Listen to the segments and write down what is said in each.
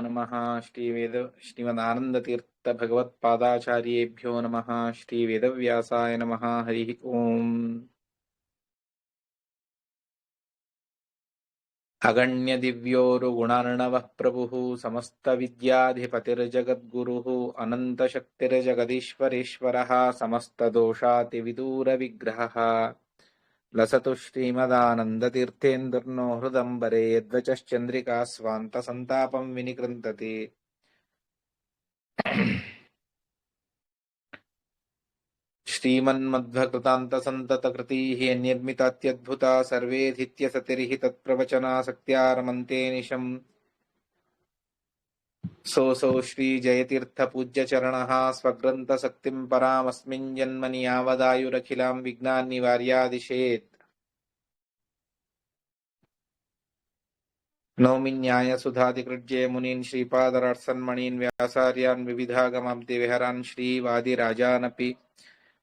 नमः। श्रीमदानन्दतीर्थभगवत्पादाचार्येभ्यो नमः। श्रीवेदव्यासाय नमः। हरिः ओम्। अगण्यदिव्योरुगुणार्णवः प्रभुः समस्तविद्याधिपतिर्जगद्गुरुः अनन्तशक्तिर्जगदीश्वरेश्वरः समस्तदोषातिविदूरविग्रहः लसतु श्रीमदानन्दतीर्थेन्दुर्नो हृदम्बरे यद्वचश्चन्द्रिका स्वान्तसन्तापं विनिकृन्तति। श्रीमन्मध्वकृतान्तसन्ततकृतीः निर्मितात्यद्भुता सर्वेधित्यसतिर्हि तत्प्रवचनासक्त्या रमन्ते सोऽसौ श्रीजयतीर्थपूज्यचरणः स्वग्रन्थशक्तिं परामस्मिन् जन्मनि यावदायुरखिलां विघ्नान् निवार्यादिशेत्। नौमि न्यायसुधादिकृज्ये मुनीन् श्रीपादराट्सन्मणीन् व्यासार्यान् विविधागमाब्धिविहरान् श्रीवादिराजानपि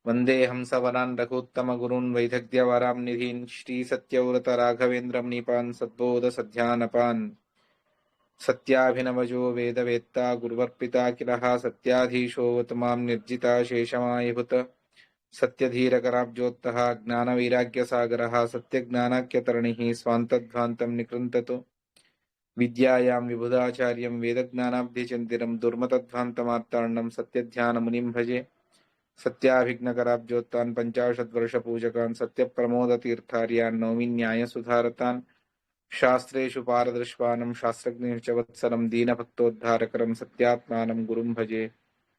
वन्दे हंसवरान् रघुत्तमगुरून् वैदग्ध्यवरां निधीन् श्रीसत्यव्रतराघवेन्द्रं नीपान् सद्बोधसध्यानपान् सत्याभिनवजो वेदवेत्ता गुरुवर्पिता किलः सत्याधीशोऽवतमां निर्जिता शेषमायुभुत सत्यधीरकराब्जोत्तः ज्ञानवैराग्यसागरः सत्यज्ञानाख्यतरणिः स्वान्तध्वान्तं निकृन्ततु विद्यायां विबुधाचार्यं वेदज्ञानाब्धिचन्दिरं दुर्मतध्वान्तमार्ताण्डं सत्यध्यानमुनिं भजे। सत्याभिघ्नकराब्जोत्तान् पञ्चाशद्वर्षपूजकान् सत्यप्रमोदतीर्थार्यान् नौमि न्यायसुधारतान् शास्त्रेषु पारदृश्वानं शास्त्रज्ञेषु च वत्सलं दीनभक्तोद्धारकरं सत्यात्मानं गुरुं भजे।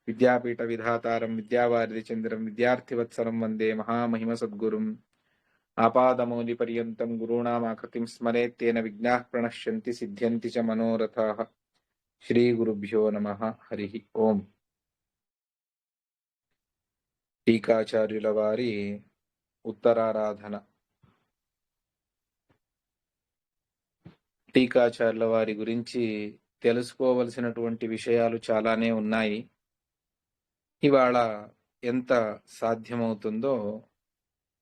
विद्यापीठविधातारं विद्यावारिधिचन्द्रं विद्यार्थिवत्सलं वन्दे महामहिमसद्गुरुम्। आपादमौलिपर्यन्तं गुरूणामाकृतिं स्मरेत् तेन विघ्नाः प्रणश्यन्ति सिद्ध्यन्ति च मनोरथाः। श्रीगुरुभ्यो नमः। हरिः ओम्। టీకాచార్యుల వారి ఉత్తరారాధన. టీకాచార్యుల వారి గురించి తెలుసుకోవలసినటువంటి విషయాలు చాలానే ఉన్నాయి. ఇవాళ ఎంత సాధ్యమవుతుందో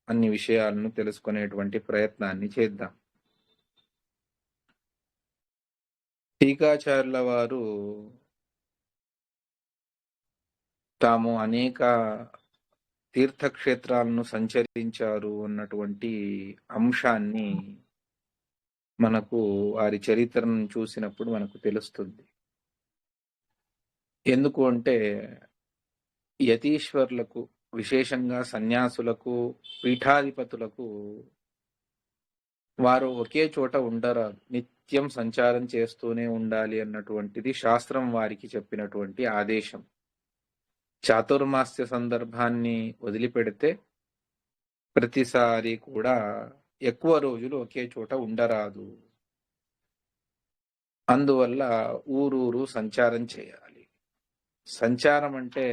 అన్ని విషయాలను తెలుసుకునేటువంటి ప్రయత్నాన్ని చేద్దాం. టీకాచార్యుల వారు తాము అనేక తీర్థక్షేత్రాలను సంచరించారు అన్నటువంటి అంశాన్ని మనకు వారి చరిత్రను చూసినప్పుడు మనకు తెలుస్తుంది. ఎందుకు అంటే యతీశ్వరులకు, విశేషంగా సన్యాసులకు, పీఠాధిపతులకు వారు ఒకే చోట ఉండరాదు, నిత్యం సంచారం చేస్తూనే ఉండాలి అన్నటువంటిది శాస్త్రం వారికి చెప్పినటువంటి ఆదేశం. చాతుర్మాస్య సందర్భాన్ని వదిలిపెడితే ప్రతిసారి కూడా ఎక్కువ రోజులు ఒకే చోట ఉండరాదు. అందువల్ల ఊరూరు సంచారం చేయాలి. సంచారం అంటే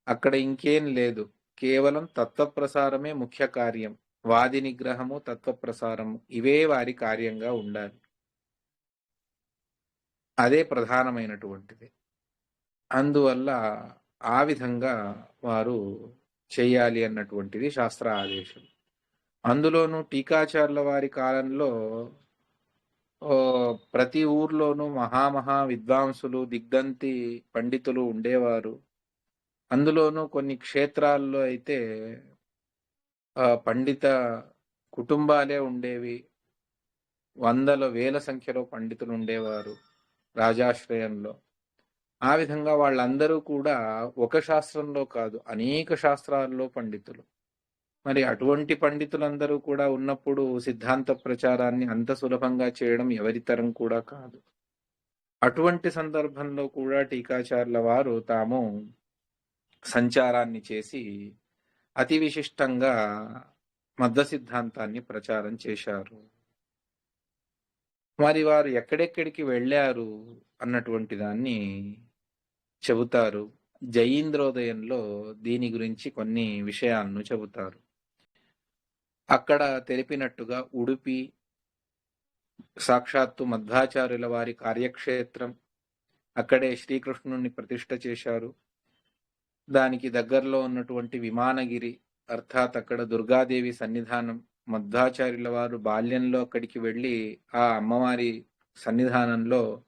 అక్కడ ఇంకేం లేదు, కేవలం తత్వప్రసారమే ముఖ్య కార్యం. వాది నిగ్రహము, తత్వప్రసారము ఇవే వారి కార్యంగా ఉండాలి. అదే ప్రధానమైనటువంటిది. అందువల్ల ఆ విధంగా వారు చేయాలి అన్నటువంటిది శాస్త్ర ఆదేశం. అందులోనూ టీకాచార్యుల వారి కాలంలో ప్రతి ఊర్లోనూ మహామహా విద్వాంసులు, దిగ్దంతి పండితులు ఉండేవారు. అందులోనూ కొన్ని క్షేత్రాల్లో అయితే పండిత కుటుంబాలే ఉండేవి. వందల వేల సంఖ్యలో పండితులు ఉండేవారు రాజాశ్రయంలో. ఆ విధంగా వాళ్ళందరూ కూడా ఒక శాస్త్రంలో కాదు, అనేక శాస్త్రాల్లో పండితులు. మరి అటువంటి పండితులందరూ కూడా ఉన్నప్పుడు సిద్ధాంత ప్రచారాన్ని అంత సులభంగా చేయడం ఎవరితరం కూడా కాదు. అటువంటి సందర్భంలో కూడా టీకాచార్యుల వారు తాము సంచారాన్ని చేసి అతి విశిష్టంగా మధ్వ సిద్ధాంతాన్ని ప్రచారం చేశారు. మరి వారు ఎక్కడెక్కడికి వెళ్ళారు అన్నటువంటి దాన్ని చెబుతారు. జయీంద్రోదయంలో దీని గురించి కొన్ని విషయాలను చెబుతారు. అక్కడ తెలిపినట్టుగా ఉడుపి సాక్షాత్తు మధ్వాచార్యుల వారి కార్యక్షేత్రం. అక్కడే శ్రీకృష్ణుని ప్రతిష్ఠ చేశారు. దానికి దగ్గరలో ఉన్నటువంటి విమానగిరి, అర్థాత్ అక్కడ దుర్గాదేవి సన్నిధానం. మధ్వాచార్యుల వారు బాల్యంలో అక్కడికి వెళ్ళి ఆ అమ్మవారి సన్నిధానంలో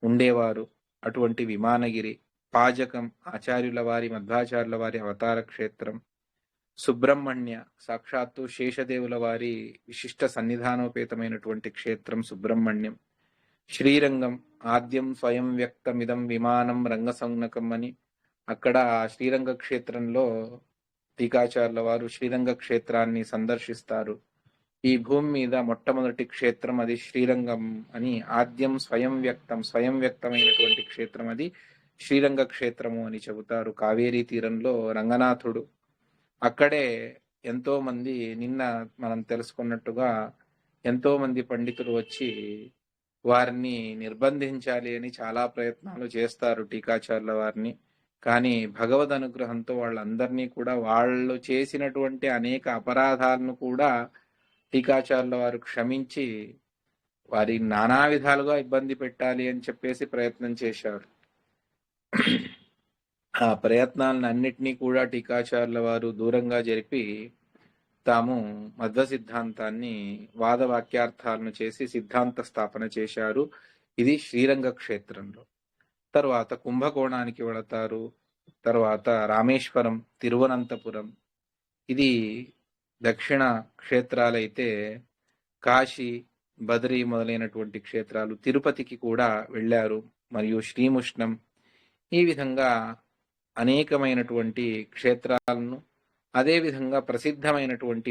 ఉండేవారు. అటువంటి విమానగిరి, పాజకం ఆచార్యుల వారి మధ్వాచార్యుల వారి అవతార క్షేత్రం, సుబ్రహ్మణ్య సాక్షాత్తు శేషదేవుల వారి విశిష్ట సన్నిధానోపేతమైనటువంటి క్షేత్రం సుబ్రహ్మణ్యం, శ్రీరంగం ఆద్యం స్వయం వ్యక్తమిదం విమానం రంగసౌనకం అని అక్కడ శ్రీరంగ క్షేత్రంలో టీకాచార్యుల వారు శ్రీరంగ క్షేత్రాన్ని సందర్శిస్తారు. ఈ భూమి మీద మొట్టమొదటి క్షేత్రం అది శ్రీరంగం అని, ఆద్యం స్వయం వ్యక్తమైనటువంటి క్షేత్రం అది శ్రీరంగ క్షేత్రము అని చెబుతారు. కావేరీ తీరంలో రంగనాథుడు అక్కడే ఎంతో మంది, నిన్న మనం తెలుసుకున్నట్టుగా ఎంతో మంది పండితులు వచ్చి వారిని నిర్బంధించాలి అని చాలా ప్రయత్నాలు చేస్తారు టీకాచార్యుల వారిని. కానీ భగవద్ అనుగ్రహంతో వాళ్ళందరినీ కూడా, వాళ్ళు చేసినటువంటి అనేక అపరాధాలను కూడా టీకాచార్యుల వారు క్షమించి వారి నానా విధాలుగా ఇబ్బంది పెట్టాలి అని చెప్పేసి ప్రయత్నం చేశారు. ఆ ప్రయత్నాలను అన్నిటినీ కూడా టీకాచార్యుల వారు దూరంగా జరిపి తాము మధ్వ సిద్ధాంతాన్ని వాద వాక్యార్థాలను చేసి సిద్ధాంత స్థాపన చేశారు. ఇది శ్రీరంగ క్షేత్రంలో. తర్వాత కుంభకోణానికి వెళతారు. తర్వాత రామేశ్వరం, తిరువనంతపురం, ఇది దక్షిణ క్షేత్రాలైతే కాశీ, బద్రీ మొదలైనటువంటి క్షేత్రాలు, తిరుపతికి కూడా వెళ్ళారు, మరియు శ్రీముష్ణం. ఈ విధంగా అనేకమైనటువంటి క్షేత్రాలను, అదేవిధంగా ప్రసిద్ధమైనటువంటి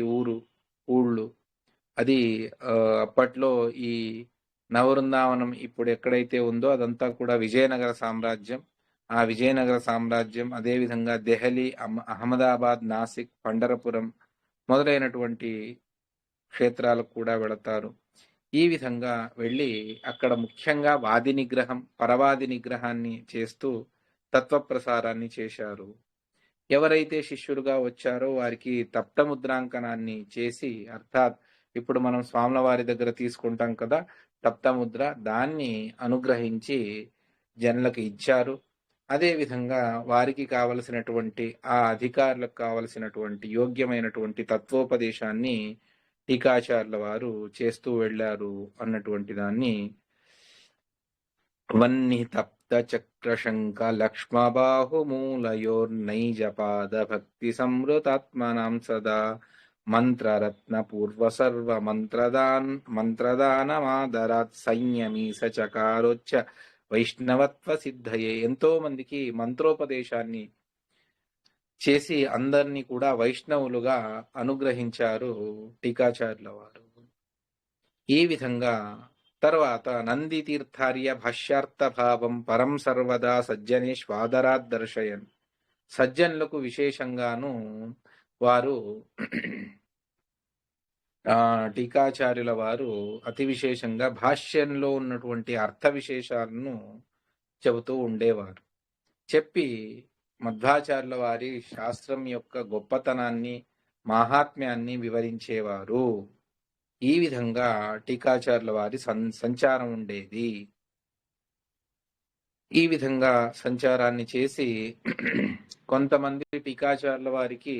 ఊళ్ళు, అది అప్పట్లో ఈ నవవృందావనం ఇప్పుడు ఎక్కడైతే ఉందో అదంతా కూడా విజయనగర సామ్రాజ్యం. ఆ విజయనగర సామ్రాజ్యం, అదేవిధంగా దెహలీ, అహ్మదాబాద్, నాసిక్, పండరపురం మొదలైనటువంటి క్షేత్రాలకు కూడా వెళతారు. ఈ విధంగా వెళ్ళి అక్కడ ముఖ్యంగా వాది నిగ్రహం, పరవాది నిగ్రహాన్ని చేస్తూ తత్వప్రసారాన్ని చేశారు. ఎవరైతే శిష్యులుగా వచ్చారో వారికి తప్తముద్రాంకనాన్ని చేసి, అర్థాత్ ఇప్పుడు మనం స్వాముల వారి దగ్గర తీసుకుంటాం కదా తప్తముద్ర, దాన్ని అనుగ్రహించి జనులకు ఇచ్చారు. అదేవిధంగా వారికి కావలసినటువంటి, ఆ అధికారులకు కావలసినటువంటి యోగ్యమైనటువంటి తత్వోపదేశాన్ని టీకాచార్యుల వారు చేస్తూ వెళ్ళారు అన్నటువంటి దాన్ని వన్ని తప్త చక్రశంక లక్ష్మబాహుమూలయోర్నైజపాద భక్తి సంవృతాత్మనాం సదా మంత్రరత్న పూర్వ సర్వ మంత్రదానమాదరాత్ సంయమీ సచకారోచ్చ వైష్ణవత్వ సిద్ధయే. ఎంతో మందికి మంత్రోపదేశాన్ని చేసి అందరినీ కూడా వైష్ణవులుగా అనుగ్రహించారు టీకాచార్యుల వారు. ఈ విధంగా తర్వాత నంది తీర్థార్య భాష్యార్థ భావం పరం సర్వదా సజ్జనేష్వాదరాత్ దర్శయన్. సజ్జనులకు విశేషంగాను వారు టీకాచార్యుల వారు అతి విశేషంగా భాష్యంలో ఉన్నటువంటి అర్థ విశేషాలను చెబుతూ ఉండేవారు. చెప్పి మధ్వాచార్యుల వారి శాస్త్రం యొక్క గొప్పతనాన్ని, మాహాత్మ్యాన్ని వివరించేవారు. ఈ విధంగా టీకాచార్యుల వారి సంచారం ఉండేది. ఈ విధంగా సంచారాన్ని చేసి కొంతమంది టీకాచార్యుల వారికి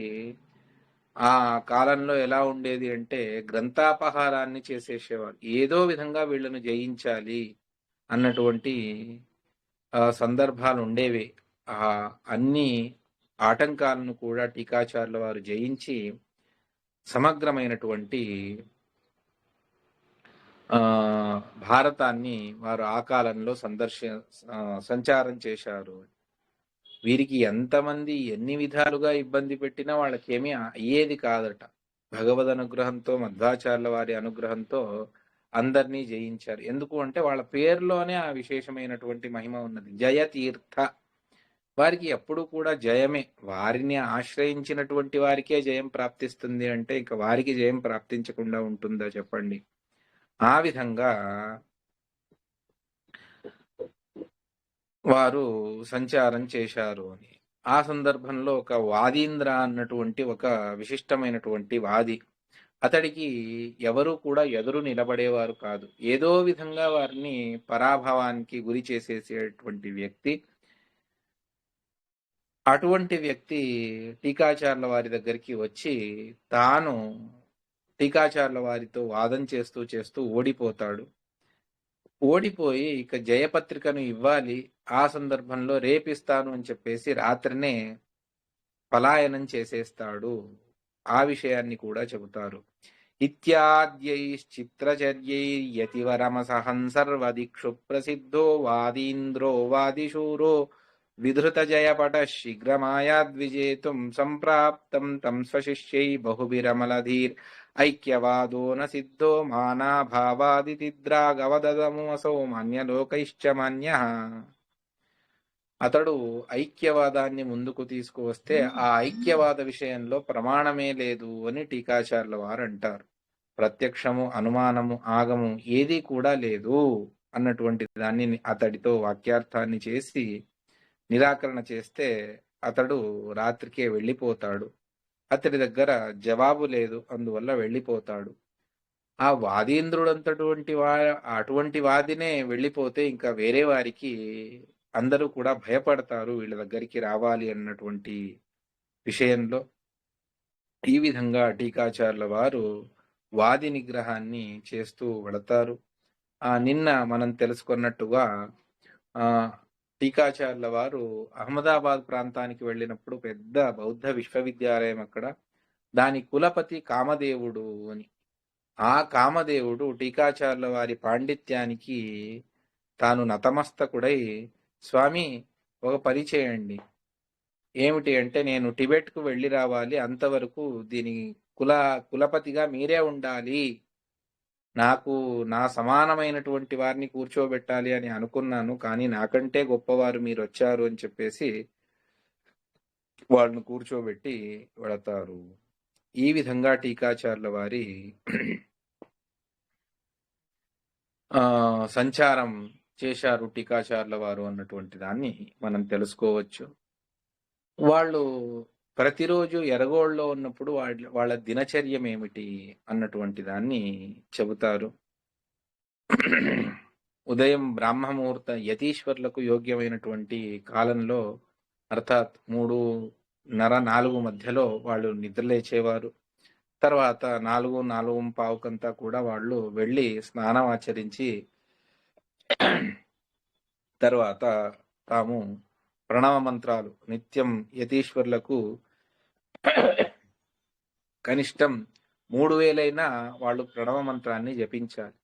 ఆ కాలంలో ఎలా ఉండేది అంటే గ్రంథాపహారాన్ని చేసేసేవారు. ఏదో విధంగా వీళ్ళను జయించాలి అన్నటువంటి సందర్భాలు ఉండేవి. అన్ని ఆటంకాలను కూడా టీకాచార్యుల వారు జయించి సమగ్రమైనటువంటి భారతాన్ని వారు ఆ కాలంలో సంచారం చేశారు. వీరికి ఎంతమంది ఎన్ని విధాలుగా ఇబ్బంది పెట్టినా వాళ్ళకేమీ అయ్యేది కాదట. భగవద్ అనుగ్రహంతో, మధ్వాచార్యుల వారి అనుగ్రహంతో అందరినీ జయించారు. ఎందుకు అంటే వాళ్ళ పేరులోనే ఆ విశేషమైనటువంటి మహిమ ఉన్నది. జయతీర్థ, వారికి ఎప్పుడు కూడా జయమే. వారిని ఆశ్రయించినటువంటి వారికే జయం ప్రాప్తిస్తుంది అంటే ఇక వారికి జయం ప్రాప్తించకుండా ఉంటుందా చెప్పండి. ఆ విధంగా వారు సంచారం చేశారు అని. ఆ సందర్భంలో ఒక వాదీంద్ర అన్నటువంటి ఒక విశిష్టమైనటువంటి వాది, అతడికి ఎవరు కూడా ఎదురు నిలబడేవారు కాదు. ఏదో విధంగా వారిని పరాభవానికి గురి చేసేసేటువంటి వ్యక్తి. అటువంటి వ్యక్తి టీకాచార్యుల వారి దగ్గరికి వచ్చి తాను టీకాచార్యుల వారితో వాదం చేస్తూ ఓడిపోతాడు. ఓడిపోయి ఇక జయపత్రికను ఇవ్వాలి. ఆ సందర్భంలో రేపిస్తాను అని చెప్పేసి రాత్రినే పలాయనం చేసేస్తాడు. ఆ విషయాన్ని కూడా చెబుతారు. ఇత్యాద్యైశ్చిత్రచర్యైర్యతివరమసహం సర్వదిక్షు ప్రసిద్ధో వాదీంద్రో వాదిశూరో విధృతజయపటః శీఘ్రమాయాద్విజేతుం సంప్రాప్తం తం స్వశిష్యై బహుభిరమలధీర్ ఐక్యవాదో న సిద్ధో మానాభావాదితిద్రాగవదదముసౌ మాన్యలోకైశ్చ మాన్యః. అతడు ఐక్యవాదాన్ని ముందుకు తీసుకువస్తే ఆ ఐక్యవాద విషయంలో ప్రమాణమే లేదు అని టీకాచార్యుల వారు అంటారు. ప్రత్యక్షము, అనుమానము, ఆగము ఏదీ కూడా లేదు అన్నటువంటి దాన్ని అతడితో వాక్యార్థాన్ని చేసి నిరాకరణ చేస్తే అతడు రాత్రికే వెళ్ళిపోతాడు. అతడి దగ్గర జవాబు లేదు, అందువల్ల వెళ్ళిపోతాడు. ఆ అటువంటి వాదినే వెళ్ళిపోతే ఇంకా వేరే వారికి అందరూ కూడా భయపడతారు వీళ్ళ దగ్గరికి రావాలి అన్నటువంటి విషయంలో. ఈ విధంగా టీకాచార్యుల వారు వాది నిగ్రహాన్ని చేస్తూ వెళతారు. నిన్న మనం తెలుసుకున్నట్టుగా టీకాచార్యుల వారు అహ్మదాబాద్ ప్రాంతానికి వెళ్ళినప్పుడు పెద్ద బౌద్ధ విశ్వవిద్యాలయం అక్కడ. దాని కులపతి కామదేవుడు అని. ఆ కామదేవుడు టీకాచార్యుల వారి పాండిత్యానికి తాను నతమస్తకుడై, స్వామి ఒక పని చేయండి, ఏమిటి అంటే నేను టిబెట్కు వెళ్ళి రావాలి, అంతవరకు దీని కులపతిగా మీరే ఉండాలి, నాకు నా సమానమైనటువంటి వారిని కూర్చోబెట్టాలి అని అనుకున్నాను, కానీ నాకంటే గొప్పవారు మీరు వచ్చారు అని చెప్పేసి వాళ్ళను కూర్చోబెట్టి వెళతారు. ఈ విధంగా టీకాచార్యుల వారి సంచారం చేశారు టీకాచార్యుల వారు అన్నటువంటి దాన్ని మనం తెలుసుకోవచ్చు. వాళ్ళు ప్రతిరోజు ఎరగోళ్ళలో ఉన్నప్పుడు వాళ్ళ దినచర్యం ఏమిటి అన్నటువంటి దాన్ని చెబుతారు. ఉదయం బ్రాహ్మముహూర్త యతీశ్వర్లకు యోగ్యమైనటువంటి కాలంలో, అర్థాత్ 3:30-4 మధ్యలో వాళ్ళు నిద్రలేచేవారు. తర్వాత 4-4:15 కూడా వాళ్ళు వెళ్ళి స్నానం ఆచరించి తర్వాత తాము ప్రణవ మంత్రాలు నిత్యం యతీశ్వర్లకు కనిష్టం 3000 వాళ్ళు ప్రణవ మంత్రాన్ని జపించాలి.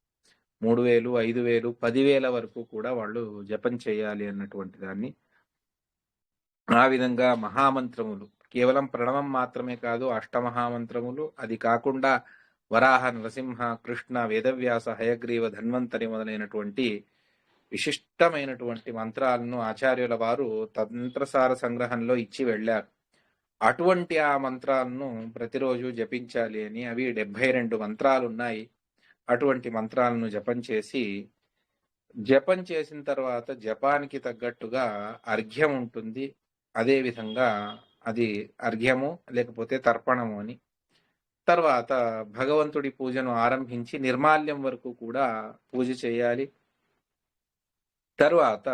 3000, 5000, 10,000 వరకు కూడా వాళ్ళు జపం చేయాలి అన్నటువంటి దాన్ని. ఆ విధంగా మహామంత్రములు, కేవలం ప్రణవం మాత్రమే కాదు, అష్టమహామంత్రములు, అది కాకుండా వరాహ, నరసింహ, కృష్ణ, వేదవ్యాస, హయగ్రీవ, ధన్వంతరి మొదలైనటువంటి విశిష్టమైనటువంటి మంత్రాలను ఆచార్యుల వారు తంత్రసార సంగ్రహంలో ఇచ్చి వెళ్ళారు. అటువంటి ఆ మంత్రాలను ప్రతిరోజు జపించాలి అని. అవి 72 మంత్రాలు ఉన్నాయి. అటువంటి మంత్రాలను జపం చేసిన తర్వాత జపానికి తగ్గట్టుగా అర్ఘ్యం ఉంటుంది. అదే విధంగా అది అర్ఘ్యము లేకపోతే తర్పణము అని. తర్వాత భగవంతుడి పూజను ఆరంభించి నిర్మాల్యం వరకు కూడా పూజ చేయాలి. తరువాత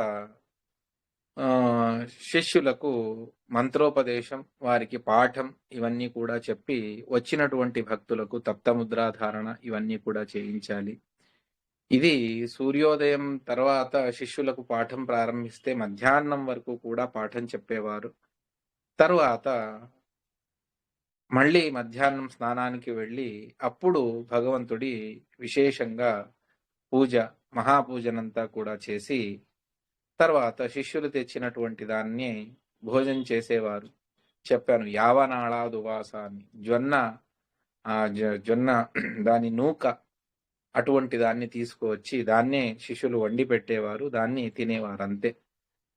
శిష్యులకు మంత్రోపదేశం, వారికి పాఠం ఇవన్నీ కూడా చెప్పి వచ్చినటువంటి భక్తులకు తప్తముద్రాధారణ ఇవన్నీ కూడా చేయించాలి. ఇది సూర్యోదయం తర్వాత శిష్యులకు పాఠం ప్రారంభిస్తే మధ్యాహ్నం వరకు కూడా పాఠం చెప్పేవారు. తరువాత మళ్ళీ మధ్యాహ్నం స్నానానికి వెళ్ళి అప్పుడు భగవంతుడి విశేషంగా పూజ, మహాపూజనంతా కూడా చేసి తర్వాత శిష్యులు తెచ్చినటువంటి దాన్ని భోజనం చేసేవారు. చెప్పాను యావనాళాదు వాసాన్ని, జొన్న దాని నూక అటువంటి దాన్ని తీసుకువచ్చి దాన్నే శిష్యులు వండి పెట్టేవారు, దాన్ని తినేవారు అంతే.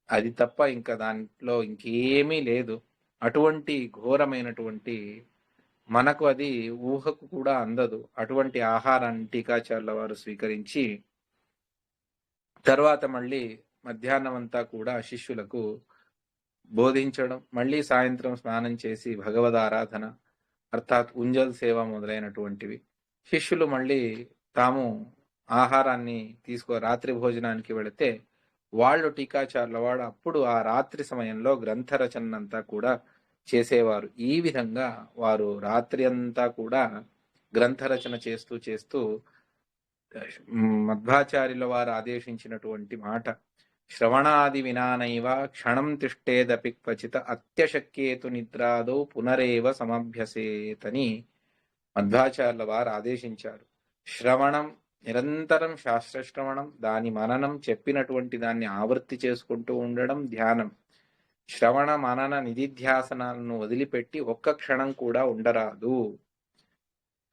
అది తప్ప ఇంకా దాంట్లో ఇంకేమీ లేదు. అటువంటి ఘోరమైనటువంటి, మనకు అది ఊహకు కూడా అందదు అటువంటి ఆహారాన్ని టీకాచార్యుల వారు స్వీకరించి తర్వాత మళ్ళీ మధ్యాహ్నం అంతా కూడా శిష్యులకు బోధించడం, మళ్ళీ సాయంత్రం స్నానం చేసి భగవదారాధన అర్థాత్ ఉంజల్ సేవ మొదలైనటువంటివి. శిష్యులు మళ్ళీ తాము ఆహారాన్ని రాత్రి భోజనానికి వెళితే వాళ్ళు టీకాచార్యుల వాడు అప్పుడు ఆ రాత్రి సమయంలో గ్రంథ రచనంతా కూడా చేసేవారు. ఈ విధంగా వారు రాత్రి అంతా కూడా గ్రంథ రచన చేస్తూ మధ్వాచార్యుల వారు ఆదేశించినటువంటి మాట, శ్రవణాది వినానైవ క్షణం తిష్టేదపి క్వచిత అత్యశక్యేతు నిద్రాదో పునరేవ సమభ్యసేతని మధ్వాచార్యుల వారు ఆదేశించారు. శ్రవణం, నిరంతరం శాస్త్రశ్రవణం, దాని మననం, చెప్పినటువంటి దాన్ని ఆవృత్తి చేసుకుంటూ ఉండడం ధ్యానం. శ్రవణ మనన నిధిధ్యాసనాలను వదిలిపెట్టి ఒక్క క్షణం కూడా ఉండరాదు.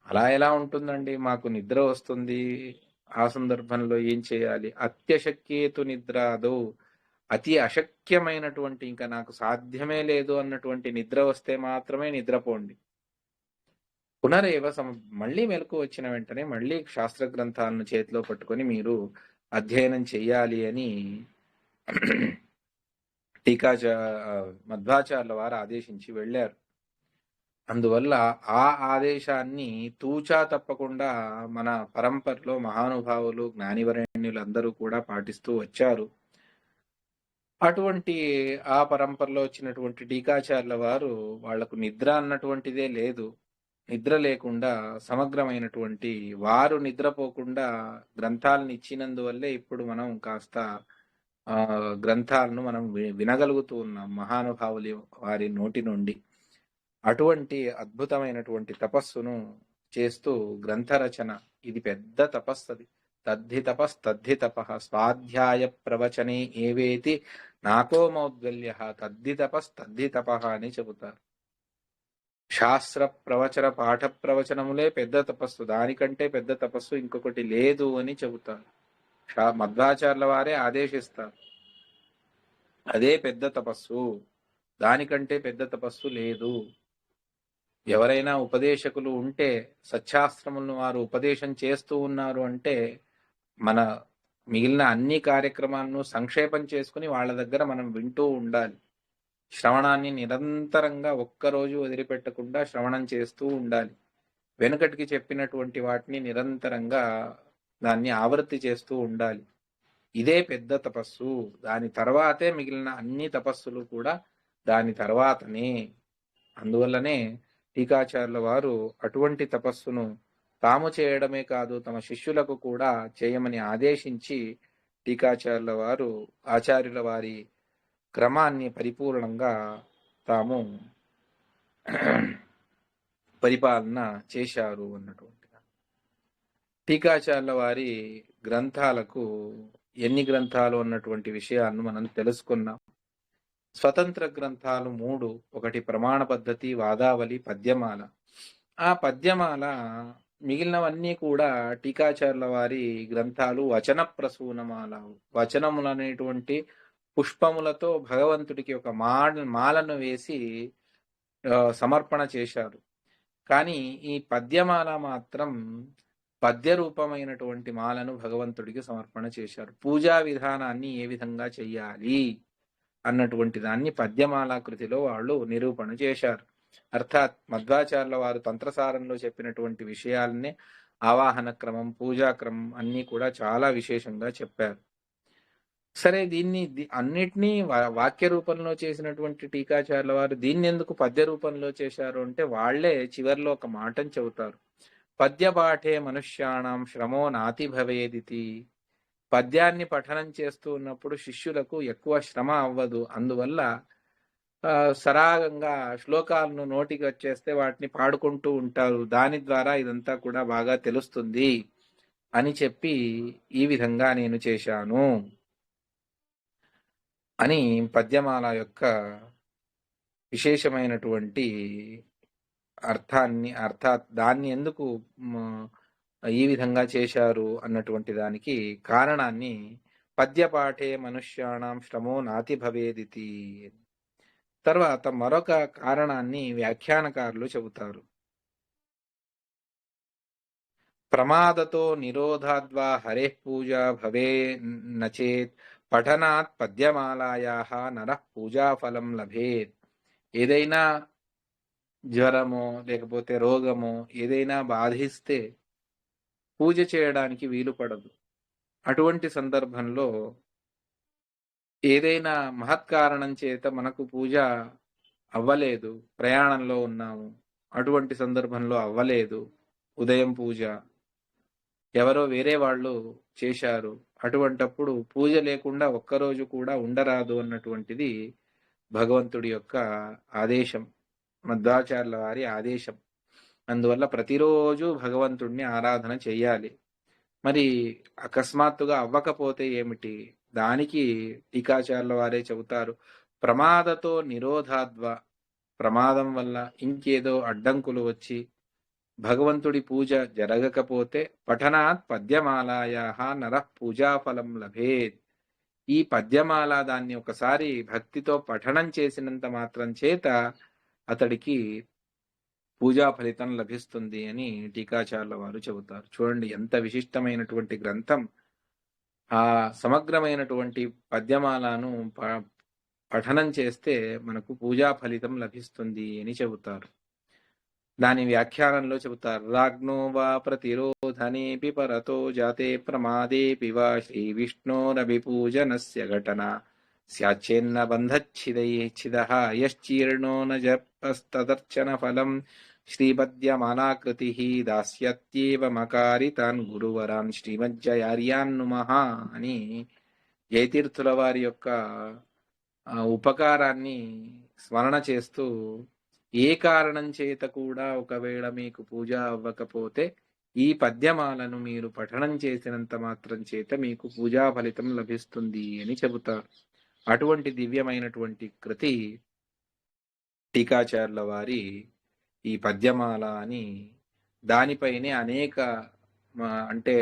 అలా ఎలా ఉంటుందండి? మాకు నిద్ర వస్తుంది, ఆ సందర్భంలో ఏం చేయాలి? అత్యశక్యేతు నిద్రాదో, అతి అశక్యమైనటువంటి, ఇంకా నాకు సాధ్యమే లేదు అన్నటువంటి నిద్ర వస్తే మాత్రమే నిద్రపోండి. పునరేవ మళ్ళీ మెలకు వచ్చిన వెంటనే మళ్ళీ శాస్త్ర గ్రంథాలను చేతిలో పట్టుకొని మీరు అధ్యయనం చెయ్యాలి అని మధ్వాచార్యుల వారు ఆదేశించి వెళ్ళారు. అందువల్ల ఆ ఆదేశాన్ని తూచా తప్పకుండా మన పరంపరలో మహానుభావులు, జ్ఞానివరేణ్యులు అందరూ కూడా పాటిస్తూ వచ్చారు. అటువంటి ఆ పరంపరలో వచ్చినటువంటి టీకాచార్యుల వారు, వాళ్లకు నిద్ర అన్నటువంటిదే లేదు. నిద్ర లేకుండా సమగ్రమైనటువంటి, వారు నిద్రపోకుండా గ్రంథాలను ఇచ్చినందువల్లే ఇప్పుడు మనం కాస్త గ్రంథాలను మనం వినగలుగుతూ ఉన్నాం మహానుభావులు వారి నోటి నుండి. అటువంటి అద్భుతమైనటువంటి తపస్సును చేస్తూ గ్రంథ రచన, ఇది పెద్ద తపస్సది. తద్ధి తప స్వాధ్యాయ ప్రవచనే ఏవేతి నాకోమౌద్గల్య తద్ధి తప అని చెబుతారు. శాస్త్ర ప్రవచన పాఠ ప్రవచనములే పెద్ద తపస్సు, దానికంటే పెద్ద తపస్సు ఇంకొకటి లేదు అని చెబుతారు. మధ్వాచార్యుల వారే ఆదేశిస్తారు, అదే పెద్ద తపస్సు, దానికంటే పెద్ద తపస్సు లేదు. ఎవరైనా ఉపదేశకులు ఉంటే, సత్శాస్త్రములను వారు ఉపదేశం చేస్తూ ఉన్నారు అంటే, మన మిగిలిన అన్ని కార్యక్రమాలను సంక్షేపం చేసుకుని వాళ్ళ దగ్గర మనం వింటూ ఉండాలి. శ్రవణాన్ని నిరంతరంగా ఒక్కరోజు వదిలిపెట్టకుండా శ్రవణం చేస్తూ ఉండాలి. వెనుకటికి చెప్పినటువంటి వాటిని నిరంతరంగా దాన్ని ఆవృత్తి చేస్తూ ఉండాలి. ఇదే పెద్ద తపస్సు. దాని తర్వాతే మిగిలిన అన్ని తపస్సులు కూడా దాని తర్వాతనే. అందువల్లనే టీకాచార్యుల వారు అటువంటి తపస్సును తాము చేయడమే కాదు, తమ శిష్యులకు కూడా చేయమని ఆదేశించి టీకాచార్యుల వారు ఆచార్యుల వారి క్రమాన్ని పరిపూర్ణంగా తాము పరిపాలన చేశారు అన్నటువంటిగా. టీకాచార్యుల వారి గ్రంథాలకు ఎన్ని గ్రంథాలు అన్నటువంటి విషయాలను మనం తెలుసుకున్నాం. స్వతంత్ర గ్రంథాలు 3, ఒకటి ప్రమాణ పద్ధతి, వాదావళి, పద్యమాల. ఆ పద్యమాల మిగిలినవన్నీ కూడా టీకాచార్యుల వారి గ్రంథాలు వచన ప్రసూనమాల, వచనములనేటువంటి పుష్పములతో భగవంతుడికి ఒక మాలను వేసి సమర్పణ చేశారు. కానీ ఈ పద్యమాల మాత్రం పద్య రూపమైనటువంటి మాలను భగవంతుడికి సమర్పణ చేశారు. పూజా విధానాన్ని ఏ విధంగా చెయ్యాలి అన్నటువంటి దాన్ని పద్యమాల కృతిలో వాళ్ళు నిరూపణ చేశారు. అర్థాత్ మధ్వాచార్యుల వారు తంత్రసారంలో చెప్పినటువంటి విషయాలనే ఆవాహన క్రమం, పూజా క్రమం అన్నీ కూడా చాలా విశేషంగా చెప్పారు. సరే, దీన్ని అన్నిటినీ వాక్య రూపంలో చేసినటువంటి టీకాచార్యుల వారు దీన్ని ఎందుకు పద్య రూపంలో చేశారు అంటే, వాళ్లే చివరిలో ఒక మాటను చెబుతారు, పద్యపాఠే మనుష్యాణం శ్రమో నాతి భవేదితి. పద్యాన్ని పఠనం చేస్తూ ఉన్నప్పుడు శిష్యులకు ఎక్కువ శ్రమ అవ్వదు, అందువల్ల సరాగంగా శ్లోకాలను నోటికి వచ్చేస్తే వాటిని పాడుకుంటూ ఉంటారు, దాని ద్వారా ఇదంతా కూడా బాగా తెలుస్తుంది అని చెప్పి ఈ విధంగా నేను చేశాను అని పద్యమాల యొక్క విశేషమైనటువంటి అర్థాత్ దాన్ని ఎందుకు ఈ విధంగా చేశారు అన్నటువంటి దానికి కారణాన్ని పద్యపాఠే మనుష్యాణం శ్రమో నాతి భవేదితి. తర్వాత మరొక కారణాన్ని వ్యాఖ్యానకారులు చెబుతారు. ప్రమాదతో నిరోధాద్వా హరేః పూజ భవే నచేత్ పఠనాత్ పద్యమాలాయాః నరః పూజాఫలం లభేత్. ఏదైనా జ్వరమో లేకపోతే రోగమో ఏదైనా బాధిస్తే పూజ చేయడానికి వీలు పడదు. అటువంటి సందర్భంలో ఏదైనా మహత్కారణం చేత మనకు పూజ అవ్వలేదు, ప్రయాణంలో ఉన్నాము, అటువంటి సందర్భంలో అవ్వలేదు ఉదయం పూజ, ఎవరో వేరే వాళ్ళు చేశారు. అటువంటప్పుడు పూజ లేకుండా ఒక్కరోజు కూడా ఉండరాదు అన్నటువంటిది భగవంతుడి యొక్క ఆదేశం. మధ్వాచార్యుల వారి ఆదేశం. అందువల్ల ప్రతిరోజు భగవంతుడిని ఆరాధన చెయ్యాలి. మరి అకస్మాత్తుగా అవ్వకపోతే ఏమిటి? దానికి టీకాచార్యుల వారే చెబుతారు. ప్రమాదతో నిరోధాద్వా, ప్రమాదం వల్ల ఇంకేదో అడ్డంకులు వచ్చి భగవంతుడి పూజ జరగకపోతే పఠనాత్ పద్యమాలాయాః నరః పూజాఫలం లభేత్. ఈ పద్యమాల దాన్ని ఒకసారి భక్తితో పఠనం చేసినంత మాత్రం చేత అతడికి పూజా ఫలితం లభిస్తుంది అని టీకాచార్యుల వారు చెబుతారు. చూడండి ఎంత విశిష్టమైనటువంటి గ్రంథం. ఆ సమగ్రమైనటువంటి పద్యమాలను పఠనం చేస్తే మనకు పూజా ఫలితం లభిస్తుంది అని చెబుతారు. దాని వ్యాఖ్యానంలో చెబుతారు. రాజ్ఞో వా ప్రతిరోధనేపి పరతో జాతే ప్రమాదేపి వా శ్రీ విష్ణోరభిపూజనస్య ఘటన స్యాచ్ఛేన్న బంధచ్చిదః యశ్చీర్ణో న జపస్తదర్చన ఫలం శ్రీపద్యమాలాకృతి దాస్యత్యేవ మకారితాన్ గురువరాన్ శ్రీమజ్జయార్యాన్ నుమః అని జయతీర్థుల వారి యొక్క ఉపకారాన్ని స్మరణ చేస్తూ, ఏ కారణం చేత కూడా ఒకవేళ మీకు పూజ అవ్వకపోతే ఈ పద్యమాలను మీరు పఠనం చేసినంత మాత్రం చేత మీకు పూజా ఫలితం లభిస్తుంది అని చెబుతారు. అటువంటి దివ్యమైనటువంటి కృతి టీకాచార్యుల వారి ఈ పద్యమాల అని. దానిపైనే అనేక అంటే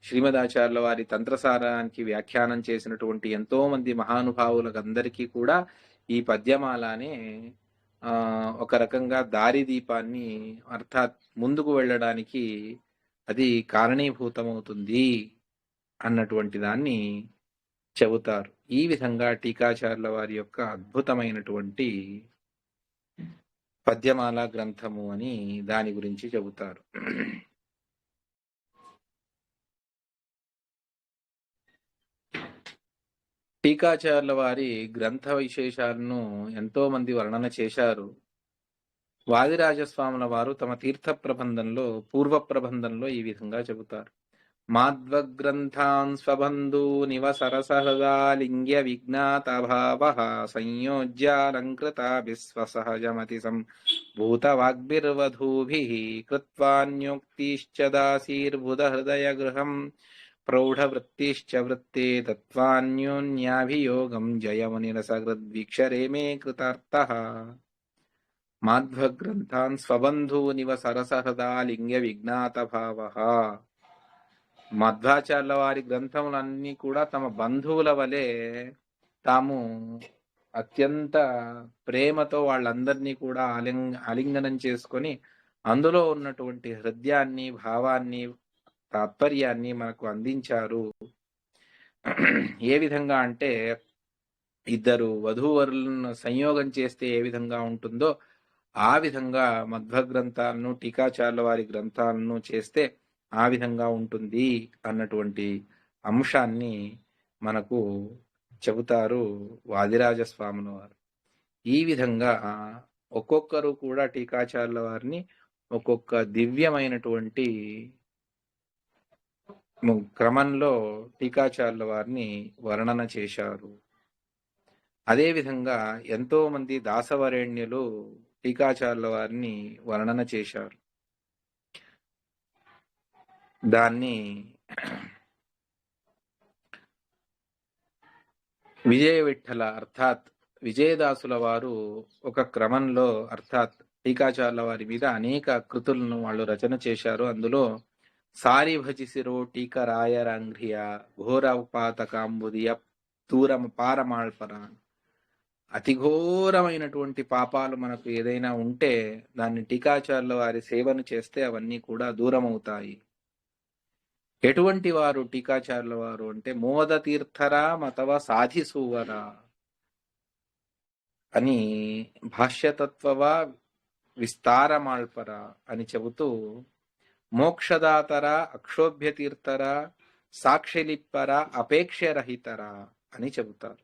శ్రీమదాచార్యుల వారి తంత్రసారానికి వ్యాఖ్యానం చేసినటువంటి ఎంతో మంది మహానుభావులందరికీ కూడా ఈ పద్యమాలనే ఒక రకంగా దారిదీపాన్ని, అర్థాత్ ముందుకు వెళ్ళడానికి అది కారణీభూతమవుతుంది అన్నటువంటి దాన్ని చెబుతారు. ఈ విధంగా టీకాచార్యుల వారి యొక్క అద్భుతమైనటువంటి పద్యమాల గ్రంథము అని దాని గురించి చెబుతారు. టీకాచార్యుల వారి గ్రంథ విశేషాలను ఎంతో మంది వర్ణన చేశారు. వాదిరాజస్వాముల వారు తమ తీర్థ ప్రబంధంలో, పూర్వ ప్రబంధంలో ఈ విధంగా చెబుతారు. మాధ్వగ్రంథాన్ స్వబంధూనివ సరసహృదాలింగ్య విజ్ఞాతభావః సంయోజ్యాలంకృతాభిస్వసహజమతి సంభూతవాగ్భిర్వధూభిః కృత్వాన్యోక్తిశ్చ దాసీర్బుధహృదయగృహం ప్రౌఢవృత్తిశ్చ వృత్తే తత్వాన్యోన్యాభియోగం జయమునిరసగృద్వీక్షరే మే కృతార్థః. మాధ్వగ్రంథాన్ స్వబంధూనివ సరసహృదాలింగ్య విజ్ఞాతభావః. మధ్వాచార్యుల వారి గ్రంథములన్నీ కూడా తమ బంధువుల వలె తాము అత్యంత ప్రేమతో వాళ్ళందరినీ కూడా ఆలింగనం చేసుకొని అందులో ఉన్నటువంటి హృదయాన్ని, భావాన్ని, తాత్పర్యాన్ని మనకు అందించారు. ఏ విధంగా అంటే ఇద్దరు వధూవరులను సంయోగం చేస్తే ఏ విధంగా ఉంటుందో ఆ విధంగా మధ్వ గ్రంథాలను, టీకాచార్యుల వారి గ్రంథాలను చేస్తే ఆ విధంగా ఉంటుంది అన్నటువంటి అంశాన్ని మనకు చెబుతారు వాదిరాజస్వాముల వారు. ఈ విధంగా ఒక్కొక్కరు కూడా టీకాచార్యుల వారిని ఒక్కొక్క దివ్యమైనటువంటి క్రమంలో టీకాచార్యుల వారిని వర్ణన చేశారు. అదేవిధంగా ఎంతో మంది దాసవరేణ్యులు టీకాచార్యుల వారిని వర్ణన చేశారు. దాన్ని విజయ విఠల అర్థాత్ విజయదాసుల వారు ఒక క్రమంలో, అర్థాత్ టీకాచార్యుల వారి మీద అనేక కృతులను వాళ్ళు రచన చేశారు. అందులో సారి భజిసిరో టీకరాయరాంఘ్రియ ఘోరపాతకాంబుదియ దూరం పారమాళ్పరా. అతి ఘోరమైనటువంటి పాపాలు మనకు ఏదైనా ఉంటే దాన్ని టీకాచార్యుల వారి సేవను చేస్తే అవన్నీ కూడా దూరం అవుతాయి. ఎటువంటి వారు టీకాచార్యుల వారు అంటే మోద తీర్థరా మతవ సాధిసూవరా అని భాష్యతత్వవా విస్తారమాల్పరా అని చెబుతూ మోక్షదాతరా అక్షోభ్య తీర్థరా సాక్షిలిప్పరా అపేక్షరహితరా అని చెబుతారు.